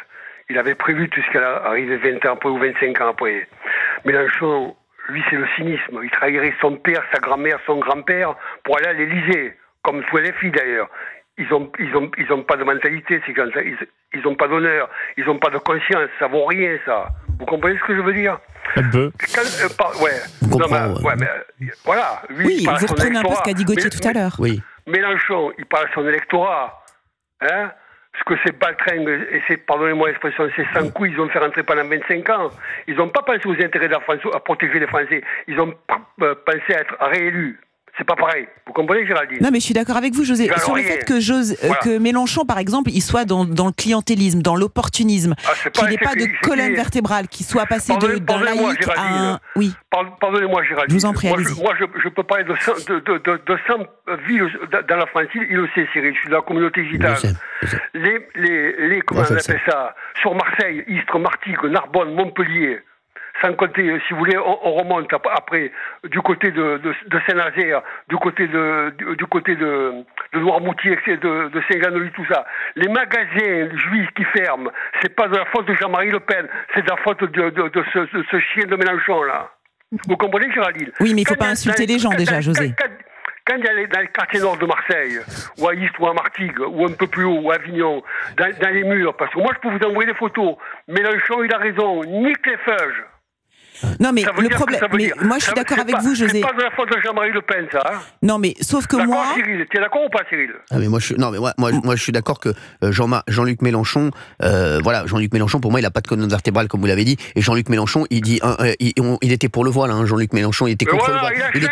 Il avait prévu tout ce qui allait arriver 20 ans après ou 25 ans après. Mélenchon, lui, c'est le cynisme. Il trahirait son père, sa grand-mère, son grand-père pour aller à l'Élysée, comme tous les filles d'ailleurs. Ils ont pas de mentalité, ces gens-là. Ils ont pas d'honneur, ils ont pas de conscience. Ça vaut rien, ça. Vous comprenez ce que je veux dire? Un peu. Voilà. Lui, oui, vous reprenez un peu ce qu'a dit Gauthier tout à l'heure. Oui. Mélenchon, il parle à son électorat. Hein? Ce que ces baltringues, et c'est, pardonnez-moi l'expression, ces sans couilles, ils ont fait rentrer pendant 25 ans. Ils n'ont pas pensé aux intérêts de la France, à protéger les Français. Ils ont pensé à être réélus. C'est pas pareil. Vous comprenez, Géraldine? Non, mais je suis d'accord avec vous, José. Sur le fait que Mélenchon, par exemple, il soit dans le clientélisme, dans l'opportunisme, qu'il n'ait pas de colonne vertébrale, qu'il soit passé d'un laïc à un... Oui. Pardonnez-moi, Géraldine. Je vous en prie, allez-y. Moi, je peux parler de 100 villes dans la France. Il le sait, Cyril. Je suis de la communauté gitane. Comment on appelle ça? Sur Marseille, Istres, Martigues, Narbonne, Montpellier. Sans compter, si vous voulez, on remonte après du côté de Saint-Nazaire, du côté de Noirmoutier, de Saint-Jean-de-Luz, tout ça. Les magasins juifs qui ferment, c'est pas de la faute de Jean-Marie Le Pen, c'est de la faute de ce chien de Mélenchon là. Vous comprenez, Géraldine? Oui, mais il faut pas insulter les gens déjà, José. Quand il y a dans les quartiers nord de Marseille, ou à Istres, ou à Martigues, ou un peu plus haut, ou à Avignon, dans les murs, parce que moi je peux vous envoyer des photos, Mélenchon il a raison, nique les feuges. Non, mais le problème. Mais moi, je suis d'accord avec vous, José. C'est pas de la faute de Jean-Marie Le Pen, ça. Hein? Non, mais sauf que moi. Cyril, tu es d'accord ou pas, Cyril? Ah, mais moi, je suis d'accord que Jean-Luc Mélenchon, Jean-Luc Mélenchon, pour moi, il a pas de colonne vertébrale, comme vous l'avez dit. Et Jean-Luc Mélenchon, il était pour le voile. Hein, Jean-Luc Mélenchon, il était contre le voile. Il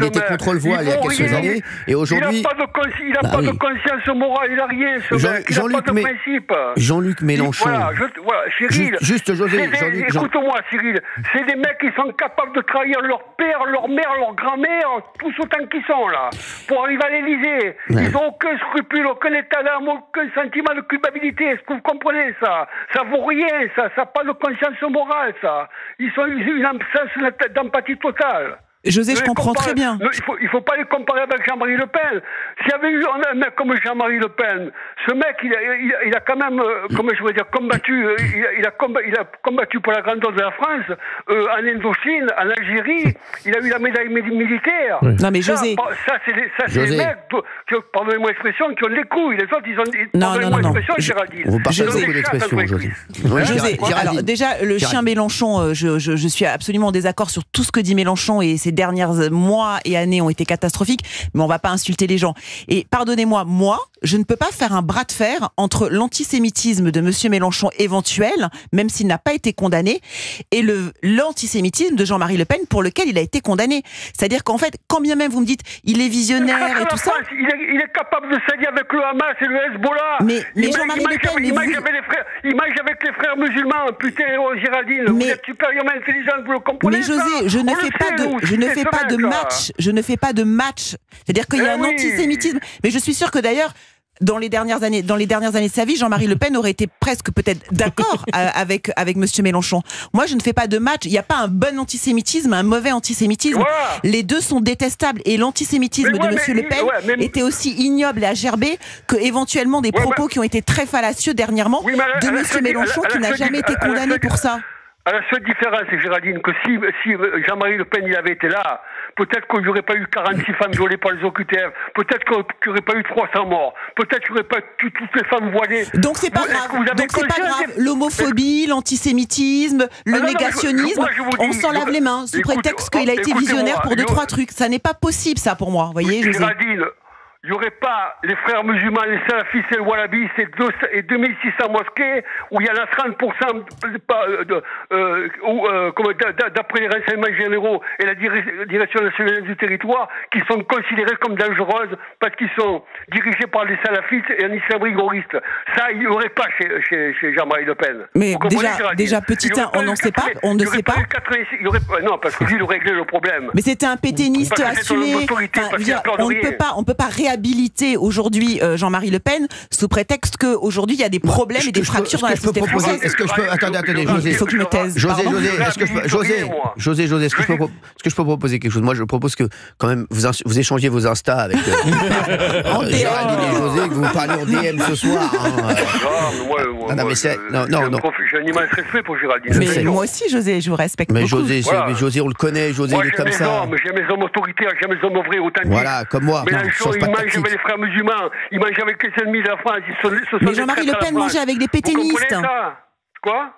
était contre le voile il y a quelques années. Et aujourd'hui, il n'a pas de conscience morale, il n'a rien. Il n'a pas de principe. Jean-Luc Mélenchon. Voilà, Cyril. Juste, José. Écoute-moi, Cyril. C'est des mecs qui sont capables de trahir leur père, leur mère, leur grand-mère, tous autant qu'ils sont là, pour arriver à l'Élysée. Ouais. Ils n'ont aucun scrupule, aucun état d'âme, aucun sentiment de culpabilité. Est-ce que vous comprenez ça? Ça vaut rien, ça n'a pas de conscience morale, ça. Ils ont une absence d'empathie totale. José, je comprends très bien. Il faut pas les comparer avec Jean-Marie Le Pen. S'il y avait eu un mec comme Jean-Marie Le Pen, ce mec, il a quand même, comment je veux dire, combattu. Il a combattu pour la grandeur de la France en Indochine, en Algérie. Il a eu la médaille militaire. Oui. Non mais José, c'est les mecs, pardonnez-moi l'expression, qui ont les couilles. Les autres, ils ont. Non. Géraldine. Vous partagez beaucoup d'expressions, José. José, alors déjà, le chien Mélenchon, je suis absolument en désaccord sur tout ce que dit Mélenchon et ces derniers mois et années ont été catastrophiques, mais on va pas insulter les gens. Et pardonnez-moi, moi, je ne peux pas faire un bras de fer entre l'antisémitisme de monsieur Mélenchon éventuel, même s'il n'a pas été condamné, et l'antisémitisme de Jean-Marie Le Pen pour lequel il a été condamné. C'est-à-dire qu'en fait, quand bien même vous me dites il est visionnaire et tout ça... Il est capable de s'allier avec le Hamas et le Hezbollah. Mais Jean-Marie Le Pen... Il mange avec les frères musulmans, putain, Géraldine, vous êtes supérieurement intelligente, vous le comprenez? Mais José, je ne fais pas de match. C'est-à-dire qu'il y a un antisémitisme. Mais je suis sûr que d'ailleurs, dans les dernières années de sa vie, Jean-Marie Le Pen aurait été presque peut-être d'accord avec monsieur Mélenchon. Moi, je ne fais pas de match. Il n'y a pas un bon antisémitisme, un mauvais antisémitisme. Wow. Les deux sont détestables. Et l'antisémitisme de monsieur Le Pen était aussi ignoble et agerbé que éventuellement des propos qui ont été très fallacieux dernièrement de monsieur Mélenchon qui n'a jamais été condamné pour ça. À la seule différence, c'est que si Jean-Marie Le Pen il avait été là, peut-être qu'il n'y aurait pas eu 46 femmes violées par les OQTF, peut-être qu'il n'y aurait pas eu 300 morts, peut-être qu'il n'y aurait pas eu toutes les femmes voilées. Donc c'est pas grave. L'homophobie, l'antisémitisme, le négationnisme, on s'en lave les mains sous prétexte qu'il a été visionnaire pour 2-3 trucs. Ça n'est pas possible, ça, pour moi. Vous voyez, José. Géraldine, il n'y aurait pas les frères musulmans, les salafistes et le wahhabistes et 2600 mosquées où il y en a 30% d'après les renseignements généraux et la direction nationale du territoire qui sont considérées comme dangereuses parce qu'ils sont dirigés par des salafistes et un islam rigoriste. Ça, il n'y aurait pas chez Jean-Marie Le Pen. Mais déjà petit 1, on n'en sait pas, on ne sait pas. Non, parce que lui, il aurait réglé le problème. Mais c'était un pétainiste assumé. On ne peut pas réhabiliter aujourd'hui Jean-Marie Le Pen sous prétexte qu'aujourd'hui il y a des problèmes et des fractures dans la société française. Est-ce que je peux attendez, José, il faut que je me taise. José, est-ce que je peux proposer quelque chose? Moi, je propose que quand même vous échangiez vos Insta avec Géraldine et José, que vous parlez en DM ce soir. J'ai un immense respect pour Géraldine. Mais moi aussi, José, je vous respecte beaucoup. José, on le connaît, José, il est comme ça. J'aime les hommes autoritaires, j'aime les hommes vrais, authentiques. Voilà, comme moi. Mélenchon, il mange avec les frères musulmans, il mange avec les ennemis de la France. Mais Jean-Marie Le Pen mangeait avec les pétainistes. Vous comprenez ça? Quoi?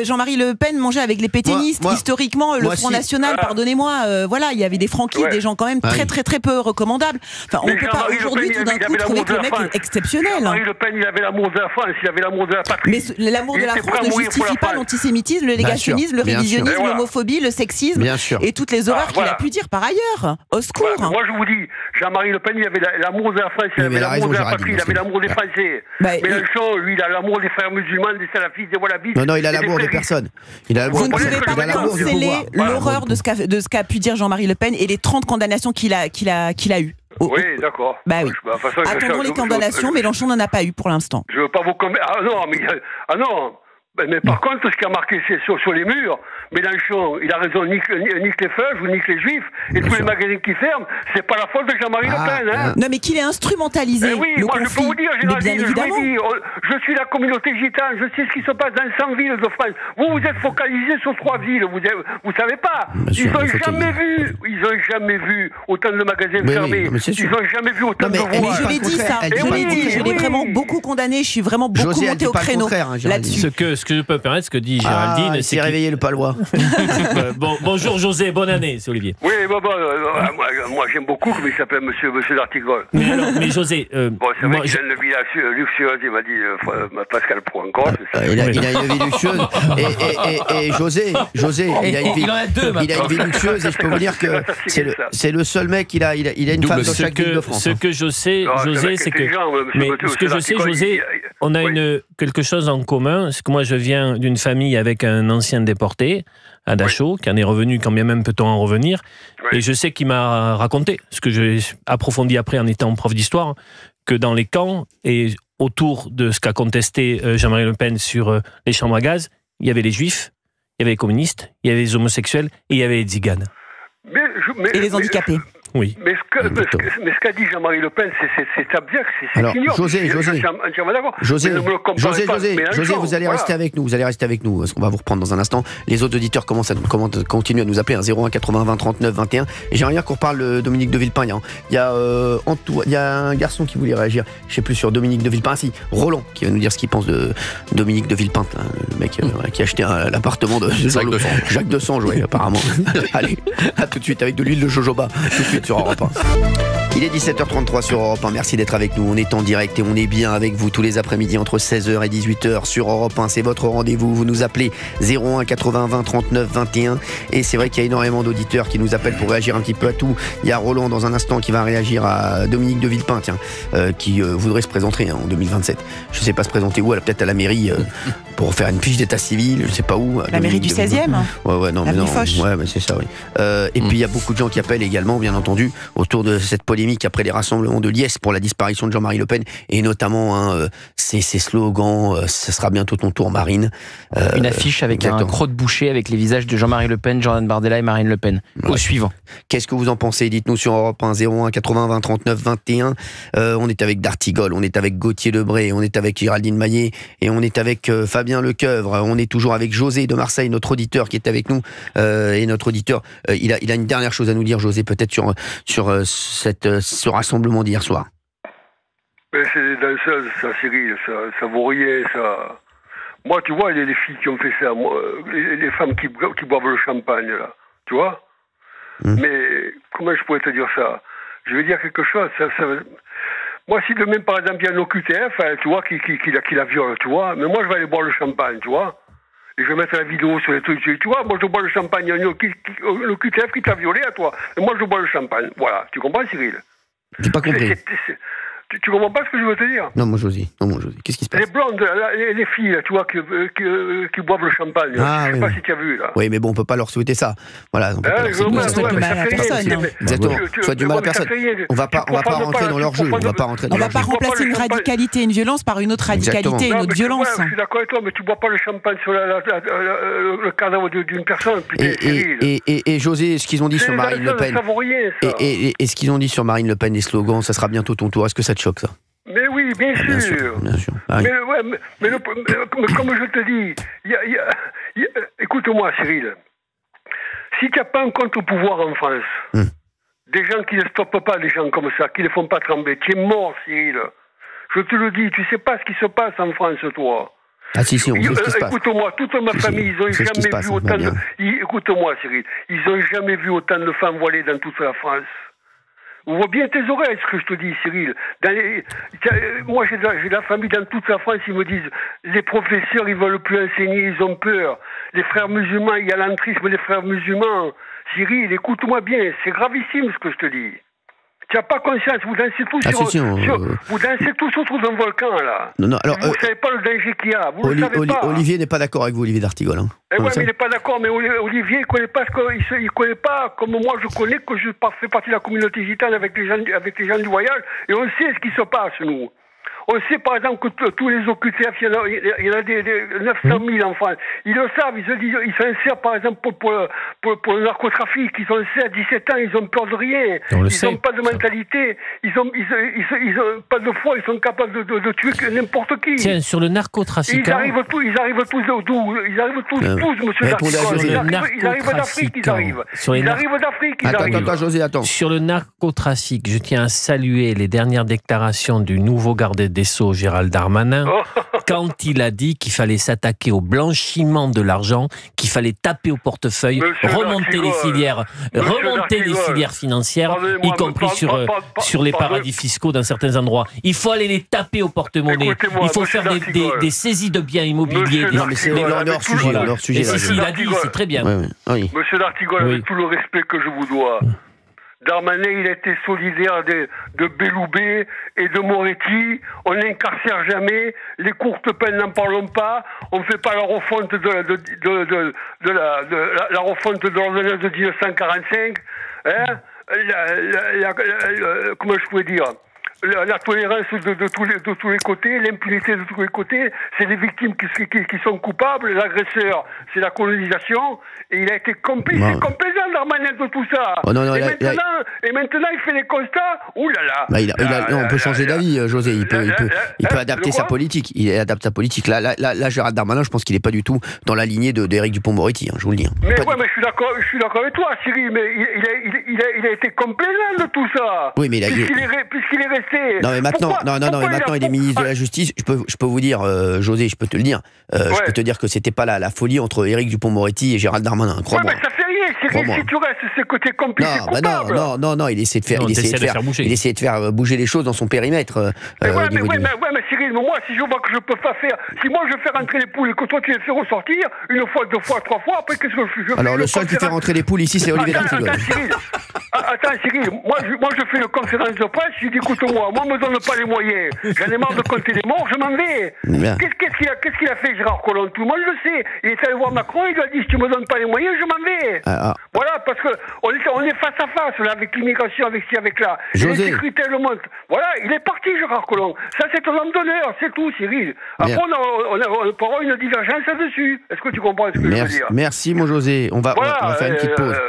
Jean-Marie Le Pen mangeait avec les pétainistes. Historiquement, le Front National, pardonnez-moi, voilà, il y avait des franquistes, des gens quand même très peu recommandables. Enfin, on ne peut pas aujourd'hui tout d'un coup trouver que le mec est exceptionnel. Jean-Marie Le Pen, il avait l'amour de la France, il avait l'amour de la patrie. Mais l'amour de la France ne justifie pas l'antisémitisme, le négationnisme, le révisionnisme, l'homophobie, le sexisme et toutes les horreurs qu'il a pu dire par ailleurs. Au secours. Moi, je vous dis, Jean-Marie Le Pen, il avait l'amour de la France, il avait l'amour de la patrie, il avait l'amour des Français. Mélenchon, lui, il a l'amour des frères musulmans, des salafistes, des wahhabistes. Non, il a l'amour des personnes. Vous ne pouvez pas canceller l'horreur de ce qu'a pu dire Jean-Marie Le Pen et les 30 condamnations qu'il a eues. Oui, d'accord. Bah oui. Attendons les condamnations, Mélenchon n'en a pas eu pour l'instant. Je ne veux pas vous convaincre. Ah non. Mais par contre, ce qui a marqué sur les murs, Mélenchon, il a raison, nique les feuilles ou nique les juifs, et tous les magasins qui ferment, c'est pas la faute de Jean-Marie Le Pen. Hein. Non, mais qu'il ait instrumentalisé le conflit. Je peux vous dire, Géraldine, je suis la communauté gitane, je sais ce qui se passe dans 100 villes de France. Vous êtes focalisé sur 3 villes, vous savez pas. Ils ont jamais vu autant de magasins fermés. Ils ont jamais vu autant de voix. Mais je l'ai dit ça, je l'ai vraiment beaucoup condamné, je suis vraiment beaucoup monté au créneau là-dessus. Ce que je peux permettre, ce que dit Géraldine, c'est qu'il réveillé le palois. Bonjour José, bonne année, c'est Olivier. Oui, moi j'aime beaucoup comme il s'appelle Monsieur D'Artigol. Mais José, c'est vrai qu'il a une vie luxueuse, il m'a dit Pascal Pro encore. Il a une vie luxueuse et José, il a une vie luxueuse et je peux vous dire que c'est le seul mec, il a une femme dans chaque ville de France. Ce que je sais, José, c'est que José, on a quelque chose en commun, c'est que moi je viens d'une famille avec un ancien déporté à Dachau, qui en est revenu, quand bien même peut-on en revenir, et je sais qu'il m'a raconté, ce que j'ai approfondi après en étant prof d'histoire, que dans les camps et autour de ce qu'a contesté Jean-Marie Le Pen sur les chambres à gaz, il y avait les juifs, il y avait les communistes, il y avait les homosexuels et il y avait les tziganes. Et les handicapés. Oui. Mais ce qu'a dit Jean-Marie Le Pen, c'est abject, c'est ignoble. José, vous allez rester avec nous, parce qu'on va vous reprendre dans un instant. Les autres auditeurs continuent à nous appeler, 01 80 20 39 21. Et j'aimerais bien qu'on reparle de Dominique de Villepin. Il y a un garçon qui voulait réagir, je sais plus sur Dominique de Villepin, Roland, qui va nous dire ce qu'il pense de Dominique de Villepin, le mec qui a acheté l'appartement de Jacques Dessange, apparemment. Allez, à tout de suite avec de l'huile de jojoba, tout de suite sur Europe 1. Il est 17h33 sur Europe 1, merci d'être avec nous, on est en direct et on est bien avec vous tous les après-midi entre 16h et 18h sur Europe 1, c'est votre rendez-vous, vous nous appelez 01 80 20 39 21 et c'est vrai qu'il y a énormément d'auditeurs qui nous appellent pour réagir un petit peu à tout. Il y a Roland dans un instant qui va réagir à Dominique de Villepin, qui voudrait se présenter en 2027. Je ne sais pas se présenter où, peut-être à la mairie pour faire une fiche d'état civil, je ne sais pas où. La mairie du 16e. Ouais, c'est ça, oui. Et puis il y a beaucoup de gens qui appellent également, bien entendu, autour de cette polémique après les rassemblements de Liesse pour la disparition de Jean-Marie Le Pen, et notamment ces slogans, ce sera bientôt ton tour, Marine. Une affiche avec un croc de boucher avec les visages de Jean-Marie Le Pen, Jordan Bardella et Marine Le Pen. Au suivant. Qu'est-ce que vous en pensez? Dites-nous sur Europe 1, 01 80 20 39 21. On est avec D'Artigol, on est avec Gauthier Debré, on est avec Géraldine Maillet, et on est avec Fabien Lecoeuvre, on est toujours avec José de Marseille, notre auditeur qui est avec nous, et notre auditeur, il a une dernière chose à nous dire, José, peut-être sur ce rassemblement d'hier soir. Mais c'est des danseuses, ça, Cyril, ça vaut rien, ça. Moi, tu vois, il y a des filles qui ont fait ça, les femmes qui boivent le champagne, là, tu vois. Mais comment je pourrais te dire ça? je vais dire quelque chose. Moi, si demain, par exemple, il y a un OQTF, tu vois, qui la viole, tu vois, mais moi, je vais aller boire le champagne, tu vois. Et je vais mettre la vidéo sur les trucs, tu vois, moi, je bois le champagne, il y a un OQTF qui t'a violé à toi. Et moi, je bois le champagne. Voilà, tu comprends, Cyril? J'ai pas compris. Tu comprends pas ce que je veux te dire? Non, mon José. Qu'est-ce qui se passe? Les blondes, les filles, là, tu vois, qui boivent le champagne. Ah, je sais pas si tu as vu, là. Oui, mais bon, on peut pas leur souhaiter ça. Voilà. On peut pas leur souhaiter ça. du mal à personne. Exactement. Soit du mal à personne. On va pas rentrer dans leur jeu. On va pas rentrer dans On va leur pas jeu. remplacer une radicalité, une violence par une autre radicalité, une autre violence. Je suis d'accord avec toi, mais tu bois pas le champagne sur le cadavre d'une personne. Et José, ce qu'ils ont dit sur Marine Le Pen. Ça vaut rien, ça. Et ce qu'ils ont dit sur Marine Le Pen, les slogans, ça sera bientôt ton tour. Est-ce que ça te choque, ça? Mais oui, bien sûr. Bien sûr. Ah, mais comme je te dis, écoute-moi, Cyril. Si tu n'as pas un contre-pouvoir en France, des gens qui ne stoppent pas, des gens comme ça, qui ne les font pas trembler, tu es mort, Cyril. Je te le dis, tu sais pas ce qui se passe en France, toi. Ah si, on sait ce qui se passe. Écoute-moi, toute ma famille, ils n'ont jamais vu autant de... Écoute-moi, Cyril, ils n'ont jamais vu autant de femmes voilées dans toute la France. Ouvre bien tes oreilles, ce que je te dis, Cyril. Moi, j'ai de la famille dans toute la France, ils me disent, les professeurs, ils ne veulent plus enseigner, ils ont peur. Les frères musulmans, il y a l'entrisme des frères musulmans. Cyril, écoute-moi bien, c'est gravissime ce que je te dis. Tu n'as pas conscience, vous dansez tous autour d'un volcan, là. Non, alors, vous ne savez pas le danger qu'il y a, vous le savez pas. Olivier n'est pas d'accord avec vous, Olivier d'Artigol. Hein. Ouais, mais il n'est pas d'accord, mais Olivier, il ne connaît pas comme moi je connais, que je fais partie de la communauté gitane avec les gens du voyage, et on sait ce qui se passe, nous. On sait par exemple que tous les OQTF, il y en a des 900 000 en France. Ils le savent, ils s'insèrent par exemple pour le narcotrafic. Ils ont 17 ans, ils ont peur de rien. Ils n'ont pas de mentalité. Ils ont pas de foi. Ils sont capables de tuer n'importe qui. Tiens, sur le narcotrafic. Ils arrivent tous d'où? Ils arrivent tous, monsieur Dartigol. Ils arrivent d'Afrique, ils arrivent. Ils arrivent d'Afrique, ils arrivent. Attends, José, attends. Sur le narcotrafic, je tiens à saluer les dernières déclarations du nouveau garde des Sceaux, Gérald Darmanin, quand il a dit qu'il fallait s'attaquer au blanchiment de l'argent, qu'il fallait taper au portefeuille, remonter les filières financières, y compris sur les paradis fiscaux dans certains endroits. Il faut aller les taper au porte-monnaie. Il faut faire des saisies de biens immobiliers. Non, mais c'est leur sujet. Si, il a dit, c'est très bien. Oui. Monsieur Dartigol, avec tout le respect que je vous dois, Darmanin, il a été solidaire de Belloubet et de Moretti. On n'incarcère jamais. Les courtes peines, n'en parlons pas. On ne fait pas la refonte la refonte de l'ordonnance de 1945. Hein? Comment je pourrais dire? La tolérance de tous les côtés, l'impunité de tous les côtés, c'est les victimes qui sont coupables, l'agresseur, c'est la colonisation, et il a été complaisant Darmanin de tout ça. Oh non, et maintenant, il fait les constats, oulala. On peut changer d'avis, José, il peut adapter sa politique, il adapte sa politique. Là, Gérald Darmanin, je pense qu'il n'est pas du tout dans la lignée d'Éric Dupond-Moretti, je vous le dis. Mais je suis d'accord avec toi, Cyril, mais il a été complaisant de tout ça. Oui, mais puisqu'il est resté. Non mais maintenant, il est ministre de la Justice. Je peux vous dire, José, je peux te le dire. Je peux te dire que c'était pas la folie entre Éric Dupond-Moretti et Gérald Darmanin. Crois-moi. Ouais, mais ça fait rien. Si tu restes ce côté complice, non, il essaie de faire bouger les choses dans son périmètre. Mais Cyril, moi, si je vois que je peux pas faire, si moi je fais rentrer les poules et que toi tu les fais ressortir une fois, 2 fois, 3 fois, après qu'est-ce que je fais? Alors le seul qui fait rentrer les poules ici, c'est Olivier D'Artigol. Attends, Cyril, moi je fais une conférence de presse, je dis écoute-moi, moi me donne pas les moyens, j'en ai marre de compter les morts, je m'en vais. Qu'est-ce qu'il a fait, Gérard Collomb? Tout le monde le sait. Il est allé voir Macron, il lui a dit si tu me donnes pas les moyens, je m'en vais. Voilà, parce que on est face à face là, avec l'immigration, avec ci, avec là. José. Les sécurités le montrent. Voilà, il est parti, Gérard Collomb. Ça, c'est un homme d'honneur, c'est tout, Cyril. Après, on pourra une divergence là-dessus. Est-ce que tu comprends ce que je veux dire? Merci, mon José. On va faire une petite pause.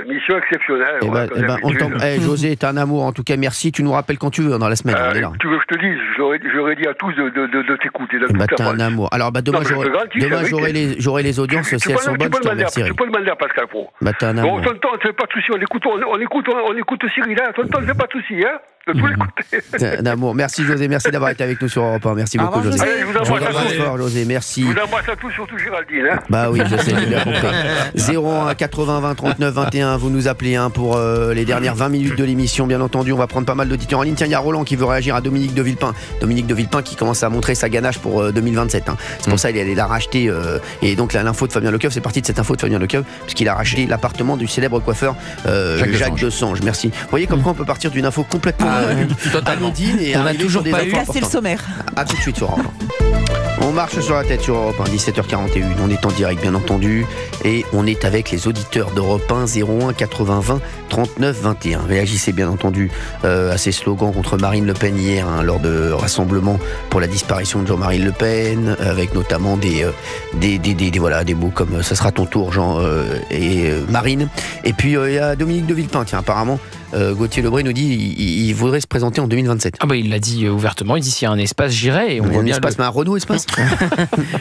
Mission exceptionnelle. José, t'es un amour, en tout cas, merci. Tu nous rappelles quand tu veux, dans la semaine. Tu veux que je te dise? J'aurais dit à tous de t'écouter. T'es un amour. Alors, demain, j'aurai les audiences, si elles sont bonnes, je te remercierai. Tu peux demander à Pascal Pro. T'es un amour. Bon, tonton, c'est pas de souci, on écoute Cyril, hein. Tonton, c'est pas de souci, hein. de tous les côtés. D'amour. Merci José, merci d'avoir été avec nous sur Europe 1. Merci Au beaucoup revoir, José. Allez, je vous embrasse fort José, merci. Je vous embrasse à tous, surtout Géraldine. Hein. Bah oui, je sais, j'ai bien compris. 01 80 20 39 21, vous nous appelez pour les dernières 20 minutes de l'émission, bien entendu. On va prendre pas mal d'auditeurs en ligne. Tiens, il y a Roland qui veut réagir à Dominique de Villepin. Dominique de Villepin qui commence à montrer sa ganache pour 2027. Hein. C'est pour ça qu'il l'a racheté. Et donc l'info de Fabien Lecoeuvre, c'est parti de cette info de Fabien Lecoeuvre, puisqu'il a racheté l'appartement du célèbre coiffeur Jacques Desange. Merci. Vous voyez comme quoi on peut partir d'une info complètement anodine et on a toujours des pas infos eu. Casser le sommaire. À tout de suite sur Europe 1. On marche sur la tête sur Europe 1, 17h41. On est en direct, bien entendu. Et on est avec les auditeurs d'Europe 1, 01 80 20 39 21. Réagissez, bien entendu, à ces slogans contre Marine Le Pen hier, lors de rassemblements pour la disparition de Jean-Marie Le Pen, avec notamment des mots comme ça sera ton tour, Jean et Marine. Et puis, il y a Dominique de Villepin, tiens, apparemment. Gauthier Lebray nous dit il voudrait se présenter en 2027. Ah bah il l'a dit ouvertement, il dit s'il y a un espace j'irai et on voit bien mais un Renault espace.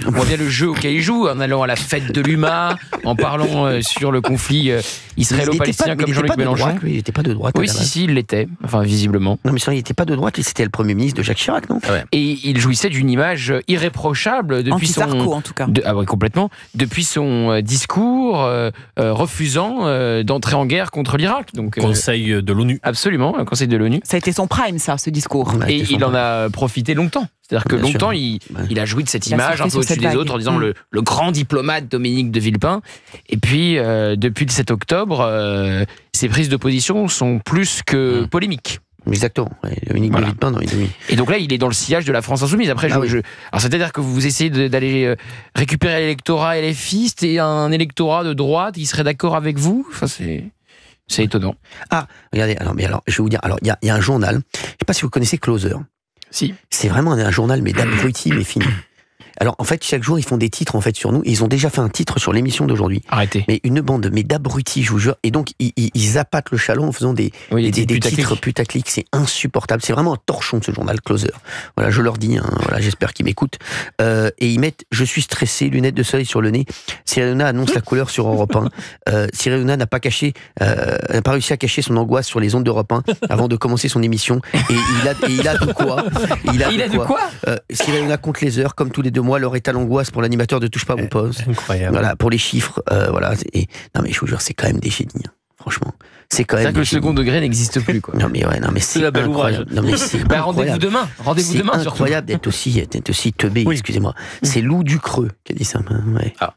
On voit bien le jeu auquel il joue en allant à la fête de l'UMA, en parlant sur le conflit israélo-palestinien comme Jean-Luc Mélenchon. Il n'était pas de droite. Oui, si, il l'était, enfin visiblement. Non mais ça, il n'était pas de droite, c'était le Premier ministre de Jacques Chirac, non? Et il jouissait d'une image irréprochable depuis Anti-Sarko, en tout cas. Ah oui, complètement. Depuis son discours refusant d'entrer en guerre contre l'Irak. Donc Conseil de l'ONU. Absolument, un conseil de l'ONU. Ça a été son prime, ça, ce discours. Et il en a profité longtemps. C'est-à-dire que Bien longtemps, sûr. il a joui de cette Il a image surfé un peu sur au-dessus cette des vague. autres en disant le grand diplomate Dominique de Villepin. Et puis, depuis le 7 octobre, ses prises de position sont plus que polémiques. Exactement. Dominique de Villepin, non, Et donc là, il est dans le sillage de la France Insoumise. Après, alors c'est-à-dire que vous essayez d'aller récupérer l'électorat LFiste et un électorat de droite, il serait d'accord avec vous? Enfin, c'est étonnant. Ah, regardez, alors, je vais vous dire, il y a un journal, je ne sais pas si vous connaissez Closer. Si. C'est vraiment un journal, mais d'abrutis, mais fini. Alors, en fait, chaque jour, ils font des titres, en fait, sur nous. Ils ont déjà fait un titre sur l'émission d'aujourd'hui. Arrêtez. Mais une bande, mais d'abrutis, je vous jure. Et donc, ils appâtent le chaland en faisant des titres putaclic. C'est insupportable. C'est vraiment un torchon, ce journal Closer. Voilà, je leur dis, voilà, j'espère qu'ils m'écoutent. Et ils mettent « Je suis stressé, lunettes de soleil sur le nez ». Cyril Hanouna annonce la couleur sur Europe 1. Cyril Hanouna n'a pas réussi à cacher son angoisse sur les ondes d'Europe 1 avant de commencer son émission. Et il a de quoi. Il a de quoi Cyril Hanouna compte les heures, comme tous les 2 mois, leur état l'angoisse pour l'animateur de Touche pas à mon poste. Incroyable. Voilà, pour les chiffres, voilà. Non mais je vous jure, c'est quand même des génies. Franchement, c'est quand même. C'est-à-dire que le second degré n'existe plus, quoi. Non mais c'est la belle incroyable. Non mais c'est rendez-vous demain. Rendez-vous demain. C'est incroyable d'être aussi teubé. Oui. Excusez-moi. C'est Lou Ducreux qui a dit ça. Ouais. Ah.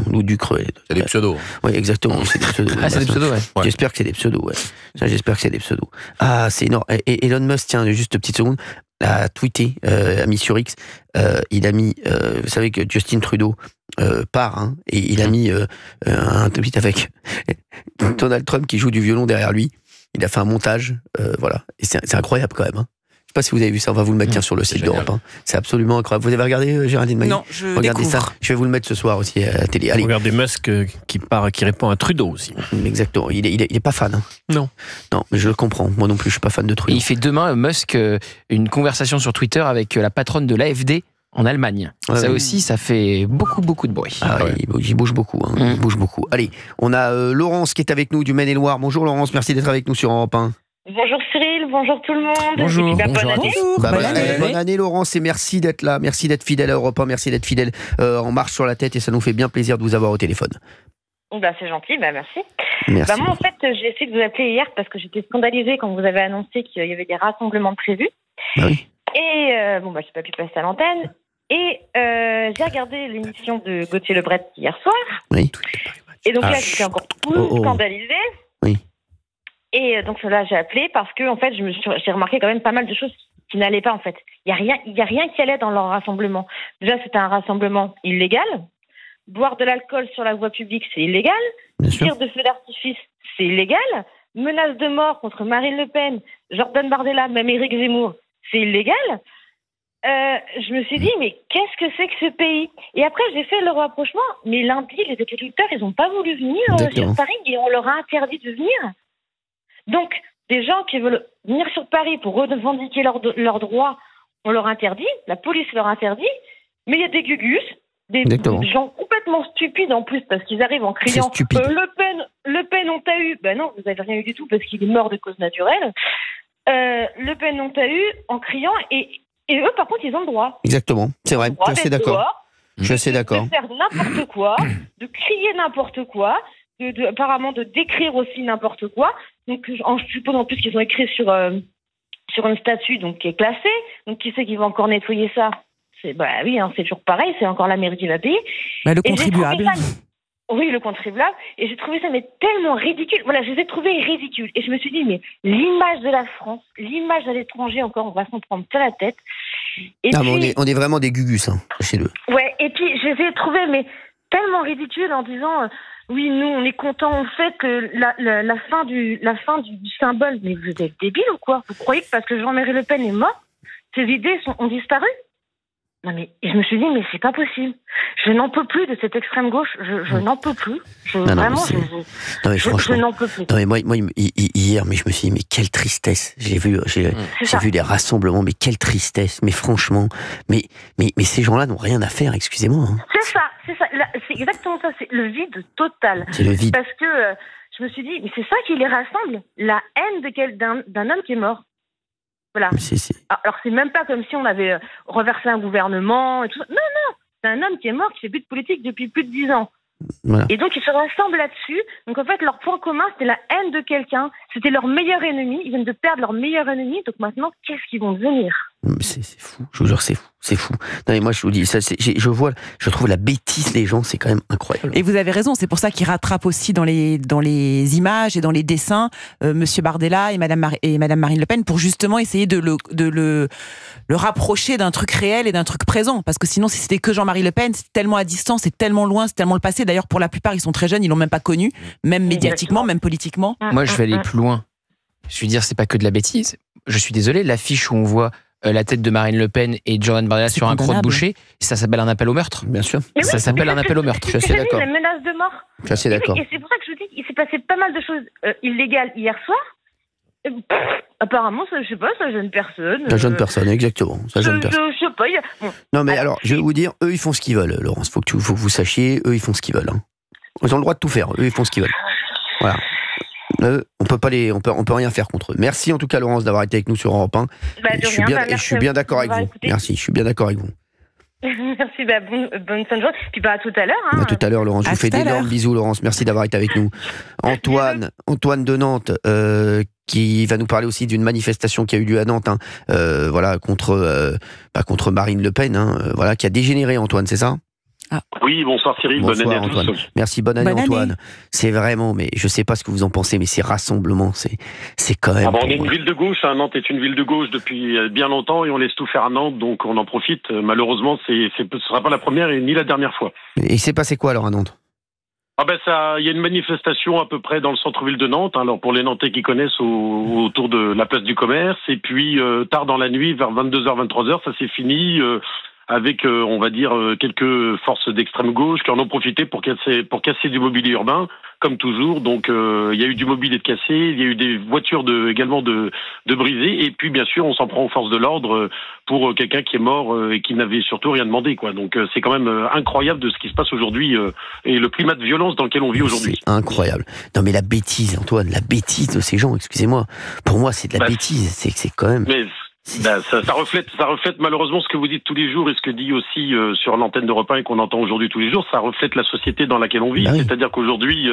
Lou Ducreux. C'est des pseudos. Oui, exactement. C'est des pseudos. Ah, c'est des pseudos, ouais. J'espère que c'est des pseudos, ouais. Ça, j'espère que c'est des pseudos. Ah, c'est énorme. Et Elon Musk, tiens, juste une petite seconde, a tweeté, a mis sur X, il a mis, vous savez que Justin Trudeau part, et il a mis un tweet avec Donald Trump qui joue du violon derrière lui. Il a fait un montage, voilà. Et c'est incroyable quand même. Je sais pas si vous avez vu ça, on va vous le mettre sur le site d'Europe 1. C'est absolument incroyable. Vous avez regardé Géraldine Mailly? Non, je Regardez découvre. ça. Je vais vous le mettre ce soir aussi à la télé. Allez. Regardez Musk qui répond à Trudeau aussi. Exactement. Il est pas fan. Non. Non, mais je le comprends. Moi non plus, je suis pas fan de Et Trudeau. il fait demain, Musk, une conversation sur Twitter avec la patronne de l'AfD en Allemagne. Ouais, ça oui. aussi, ça fait beaucoup de bruit. Il bouge beaucoup. Il bouge beaucoup. Allez, on a Laurence qui est avec nous du Maine-et-Loire. Bonjour Laurence, merci d'être avec nous sur Europe 1. Bonjour Cyril, bonjour tout le monde. Bonjour. Et puis, Bonjour bonne à année. tous. Bonne année Laurence et merci d'être là. Merci d'être fidèle à Europe 1. Merci d'être fidèle en marche sur la tête et ça nous fait bien plaisir de vous avoir au téléphone. C'est gentil, merci. Merci. Moi en fait, j'ai essayé de vous appeler hier parce que j'étais scandalisée quand vous avez annoncé qu'il y avait des rassemblements prévus. Bah oui. Et j'ai pas pu passer à l'antenne. Et j'ai regardé l'émission de Gauthier Lebray hier soir. Oui. Et donc là, j'étais encore plus scandalisée. Oui. Et donc là, j'ai appelé parce que en fait, j'ai remarqué quand même pas mal de choses qui n'allaient pas en fait. Il y a rien qui allait dans leur rassemblement. Déjà, c'était un rassemblement illégal. Boire de l'alcool sur la voie publique, c'est illégal. Tir de feu d'artifice, c'est illégal. Menace de mort contre Marine Le Pen, Jordan Bardella, même Éric Zemmour, c'est illégal. Je me suis dit, mais qu'est-ce que c'est que ce pays? Et après, j'ai fait le rapprochement. Mais lundi, les agriculteurs, ils n'ont pas voulu venir sur Paris et on leur a interdit de venir. Donc, des gens qui veulent venir sur Paris pour revendiquer leurs droits, on leur interdit. La police leur interdit. Mais il y a des gugus, des gens complètement stupides en plus parce qu'ils arrivent en criant Le Pen, on t'a eu. Ben non, vous n'avez rien eu du tout parce qu'il est mort de cause naturelle. Le Pen n'ont pas eu en criant et eux, par contre, ils ont le droit. Exactement, c'est vrai, je suis assez d'accord. Je suis assez d'accord. De faire n'importe quoi, de crier n'importe quoi, apparemment de décrire aussi n'importe quoi. Donc, je suppose en plus qu'ils ont écrit sur une statue donc qui est classée. Donc, qui sait qui va encore nettoyer ça? Oui, hein, c'est toujours pareil, c'est encore la mairie qui va payer. Le contribuable. Oui, le contribuable. Et j'ai trouvé ça tellement ridicule. Voilà, je les ai trouvés ridicules. Et je me suis dit, mais l'image de la France, l'image à l'étranger encore, on va s'en prendre plein la tête. Et non, puis, mais on est vraiment des gugus, hein, sachez-le. Ouais, et puis je les ai trouvés tellement ridicules en disant, oui, nous, on est contents en fait que la fin du symbole. Mais vous êtes débiles ou quoi? Vous croyez que parce que Jean-Marie Le Pen est mort, ces idées ont disparu? Non mais je me suis dit mais c'est pas possible. Je n'en peux plus de cette extrême gauche. Je n'en peux plus. Je n'en peux plus. Non mais moi hier mais je me suis dit mais quelle tristesse. J'ai vu des rassemblements mais quelle tristesse. Mais franchement mais ces gens-là n'ont rien à faire. Excusez-moi. Hein. C'est ça. C'est exactement ça. C'est le vide total. C'est le vide. Parce que je me suis dit mais c'est ça qui les rassemble. La haine d'un homme qui est mort. Voilà. Alors c'est même pas comme si on avait renversé un gouvernement et tout ça. Non, c'est un homme qui est mort, qui fait plus de politique depuis plus de 10 ans. Voilà. Et donc ils se rassemblent là-dessus. Donc en fait leur point commun c'était la haine de quelqu'un. C'était leur meilleur ennemi. Ils viennent de perdre leur meilleur ennemi. Donc maintenant qu'est-ce qu'ils vont devenir? C'est fou. Je vous jure c'est fou. Non mais moi je vous dis ça. Je trouve la bêtise des gens c'est quand même incroyable. Et vous avez raison. C'est pour ça qu'ils rattrapent aussi dans les images et dans les dessins Monsieur Bardella et Madame Marine Le Pen pour justement essayer de le rapprocher d'un truc réel et d'un truc présent. Parce que sinon si c'était que Jean-Marie Le Pen c'est tellement à distance, c'est tellement loin, c'est tellement le passé. D'ailleurs, pour la plupart, ils sont très jeunes, ils l'ont même pas connu, même médiatiquement, même politiquement. Moi, je vais aller plus loin. Je veux dire, c'est pas que de la bêtise. Je suis désolé, l'affiche où on voit la tête de Marine Le Pen et de Jordan Bardella sur un crotte-boucher, ça s'appelle un appel au meurtre. Bien sûr. Ça s'appelle un appel au meurtre. Je suis d'accord. La menace de mort. Je suis assez d'accord. Et c'est pour ça que je vous dis qu'il s'est passé pas mal de choses illégales hier soir. Apparemment, ça, je sais pas, ça gêne personne. Ça gêne personne, exactement. Ça gêne personne. Je sais pas. Non, mais alors, je vais vous dire, eux, ils font ce qu'ils veulent, Laurence. Faut que vous sachiez, eux, ils font ce qu'ils veulent. Hein. Ils ont le droit de tout faire. Eux, ils font ce qu'ils veulent. Voilà. On peut rien faire contre eux. Merci en tout cas, Laurence, d'avoir été avec nous sur Europe 1. Je suis bien d'accord avec vous. Merci, je suis bien d'accord avec vous. Merci, bonne fin de journée. Puis à tout à l'heure. Hein. À tout à l'heure, Laurence. Je vous fais d'énormes bisous, Laurence. Merci d'avoir été avec nous. Antoine de Nantes, qui va nous parler aussi d'une manifestation qui a eu lieu à Nantes, hein, voilà, contre Marine Le Pen, hein, voilà, qui a dégénéré, Antoine, c'est ça? Oui, bonsoir Cyril, bonne année à Antoine. tous. Merci, bonne année Antoine. C'est vraiment, mais je sais pas ce que vous en pensez, mais ces rassemblements, c'est quand même... on est une ville de gauche, hein. Nantes est une ville de gauche depuis bien longtemps et on laisse tout faire à Nantes, donc on en profite. Malheureusement, ce sera pas la première et ni la dernière fois. Et il s'est passé quoi alors à Nantes? Il y a une manifestation à peu près dans le centre-ville de Nantes, hein, alors pour les Nantais qui connaissent, autour de la place du commerce, et puis tard dans la nuit, vers 22h, 23h, ça s'est fini... avec, on va dire, quelques forces d'extrême gauche qui en ont profité pour casser du mobilier urbain, comme toujours. Donc, il y a eu du mobilier de cassé, il y a eu des voitures également de brisées, et puis bien sûr, on s'en prend aux forces de l'ordre pour quelqu'un qui est mort et qui n'avait surtout rien demandé, quoi. Donc, c'est quand même incroyable de ce qui se passe aujourd'hui et le climat de violence dans lequel on vit aujourd'hui. C'est incroyable. Non, mais la bêtise, Antoine, la bêtise de ces gens, excusez-moi. Pour moi, c'est de la bêtise. C'est quand même. Mais... ça reflète malheureusement ce que vous dites tous les jours et ce que dit aussi sur l'antenne d'Europe 1 et qu'on entend aujourd'hui tous les jours. Ça reflète la société dans laquelle on vit. Oui. C'est-à-dire qu'aujourd'hui,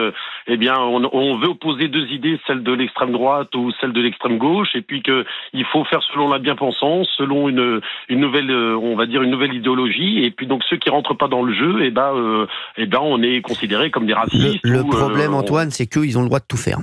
on veut opposer deux idées, celle de l'extrême droite ou celle de l'extrême gauche, et puis qu'il faut faire selon la bien-pensance, selon une nouvelle, on va dire une nouvelle idéologie. Et puis donc ceux qui rentrent pas dans le jeu, on est considérés comme des racistes. Le problème, Antoine, c'est qu'ils ont le droit de tout faire.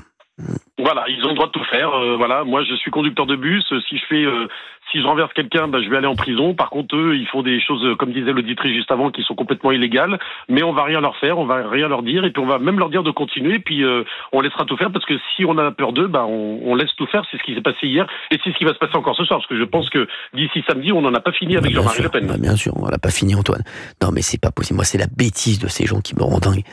Voilà, ils ont le droit de tout faire. Voilà, moi je suis conducteur de bus. Si je renverse quelqu'un, je vais aller en prison. Par contre, eux, ils font des choses, comme disait l'auditrice juste avant, qui sont complètement illégales. Mais on va rien leur faire, on va rien leur dire, et puis on va même leur dire de continuer. Puis on laissera tout faire parce que si on a peur d'eux, on laisse tout faire. C'est ce qui s'est passé hier, et c'est ce qui va se passer encore ce soir. Parce que je pense que d'ici samedi, on n'en a pas fini avec Jean-Marie Le Pen. Bien sûr, on n'a pas fini, Antoine. Non, mais c'est pas possible. Moi, c'est la bêtise de ces gens qui me rend dingue.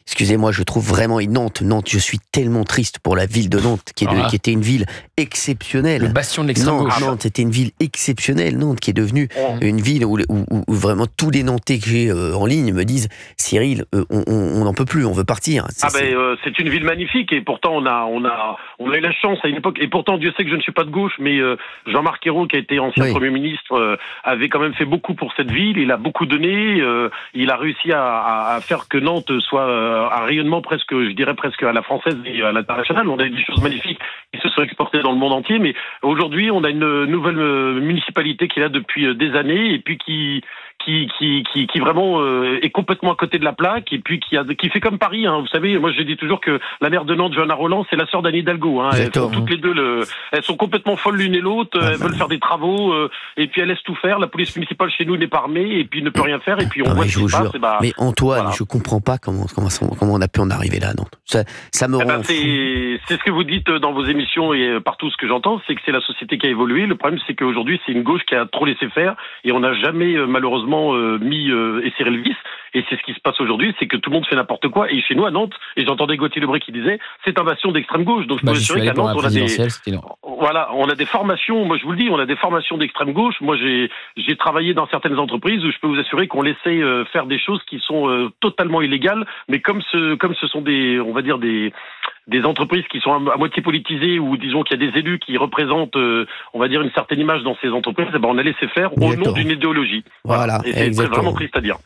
Excusez-moi, je trouve vraiment Nantes, je suis tellement triste pour la ville de Nantes, qui était une ville exceptionnelle. Le bastion de l'extrême gauche. Nantes, c'était une ville ville exceptionnelle, Nantes, qui est devenue une ville où vraiment tous les Nantais que j'ai en ligne me disent Cyril, on n'en peut plus, on veut partir. C'est une ville magnifique et pourtant on a eu la chance à une époque, et pourtant Dieu sait que je ne suis pas de gauche, mais Jean-Marc Ayrault, qui a été ancien Premier ministre, avait quand même fait beaucoup pour cette ville, il a beaucoup donné, il a réussi à faire que Nantes soit un rayonnement presque, je dirais presque à la française et à l'international. On a des choses magnifiques qui se sont exportées dans le monde entier, mais aujourd'hui on a une nouvelle municipalité qui est là depuis des années et puis qui vraiment est complètement à côté de la plaque et puis qui fait comme Paris. Vous savez, moi je dis toujours que la maire de Nantes, Johanna Roland, c'est la sœur d'Anne Hidalgo. Elles sont toutes les deux, elles sont complètement folles l'une et l'autre. Elles veulent faire des travaux et puis elles laissent tout faire. La police municipale chez nous n'est pas armée et puis ne peut rien faire et puis on voit ce qui se passe. Mais Antoine, je comprends pas comment on a pu en arriver là, Nantes. Ça me rend fou. C'est ce que vous dites dans vos émissions et partout ce que j'entends, c'est que c'est la société qui a évolué. Le problème, c'est qu'aujourd'hui, c'est une gauche qui a trop laissé faire et on n'a jamais malheureusement esserré le vis. Et c'est ce qui se passe aujourd'hui, c'est que tout le monde fait n'importe quoi. Et chez nous, à Nantes, et j'entendais Gauthier Lebray qui disait, c'est invasion d'extrême gauche. Donc je peux vous assurer qu'à Nantes, on a des formations. Moi, je vous le dis, on a des formations d'extrême gauche. Moi, j'ai travaillé dans certaines entreprises où je peux vous assurer qu'on laissait faire des choses qui sont totalement illégales. Mais comme ce sont on va dire des entreprises qui sont à moitié politisées ou disons qu'il y a des élus qui représentent, on va dire, une certaine image dans ces entreprises, on a laissé faire au nom d'une idéologie. Voilà. Et c'est vraiment triste à dire.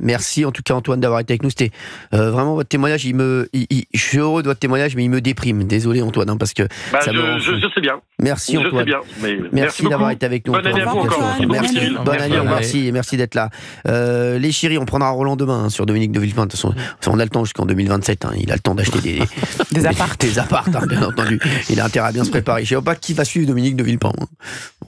Merci en tout cas Antoine d'avoir été avec nous. C'était vraiment votre témoignage. Je suis heureux de votre témoignage, mais il me déprime. Désolé Antoine, parce que ça me rend fou. Je sais bien. Merci Antoine. Je sais bien, mais merci d'avoir été avec nous. Bonne année à vous encore. Merci. Bonne année. Merci d'être là. Les chéris, on prendra Roland demain sur Dominique de Villepin. De toute façon, on a le temps jusqu'en 2027. Il a le temps d'acheter des apparts, bien entendu. Il a intérêt à bien se préparer. Je ne sais pas qui va suivre Dominique de Villepin.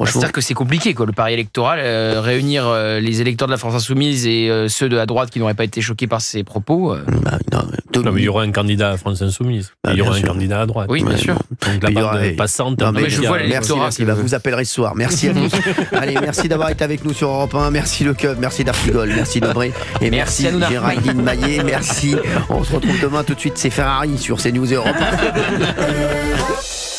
C'est-à-dire que c'est compliqué, le pari électoral. Réunir les électeurs de la France Insoumise et ceux de la droite qui n'auraient pas été choqués par ses propos. Non, mais il y aura un candidat à la France Insoumise. Il y aura un candidat à droite. Oui, bien sûr. Donc la bande passante. Je vois l'électorat. Merci, vous appellerez ce soir. Merci à tous. Allez, merci d'avoir été avec nous sur Europe 1. Merci Le Keuf, merci Darfigol, merci Debré. Et merci Géraldine Maillet. Merci. On se retrouve demain tout de suite. C'est Ferrari sur CNews Europe 1.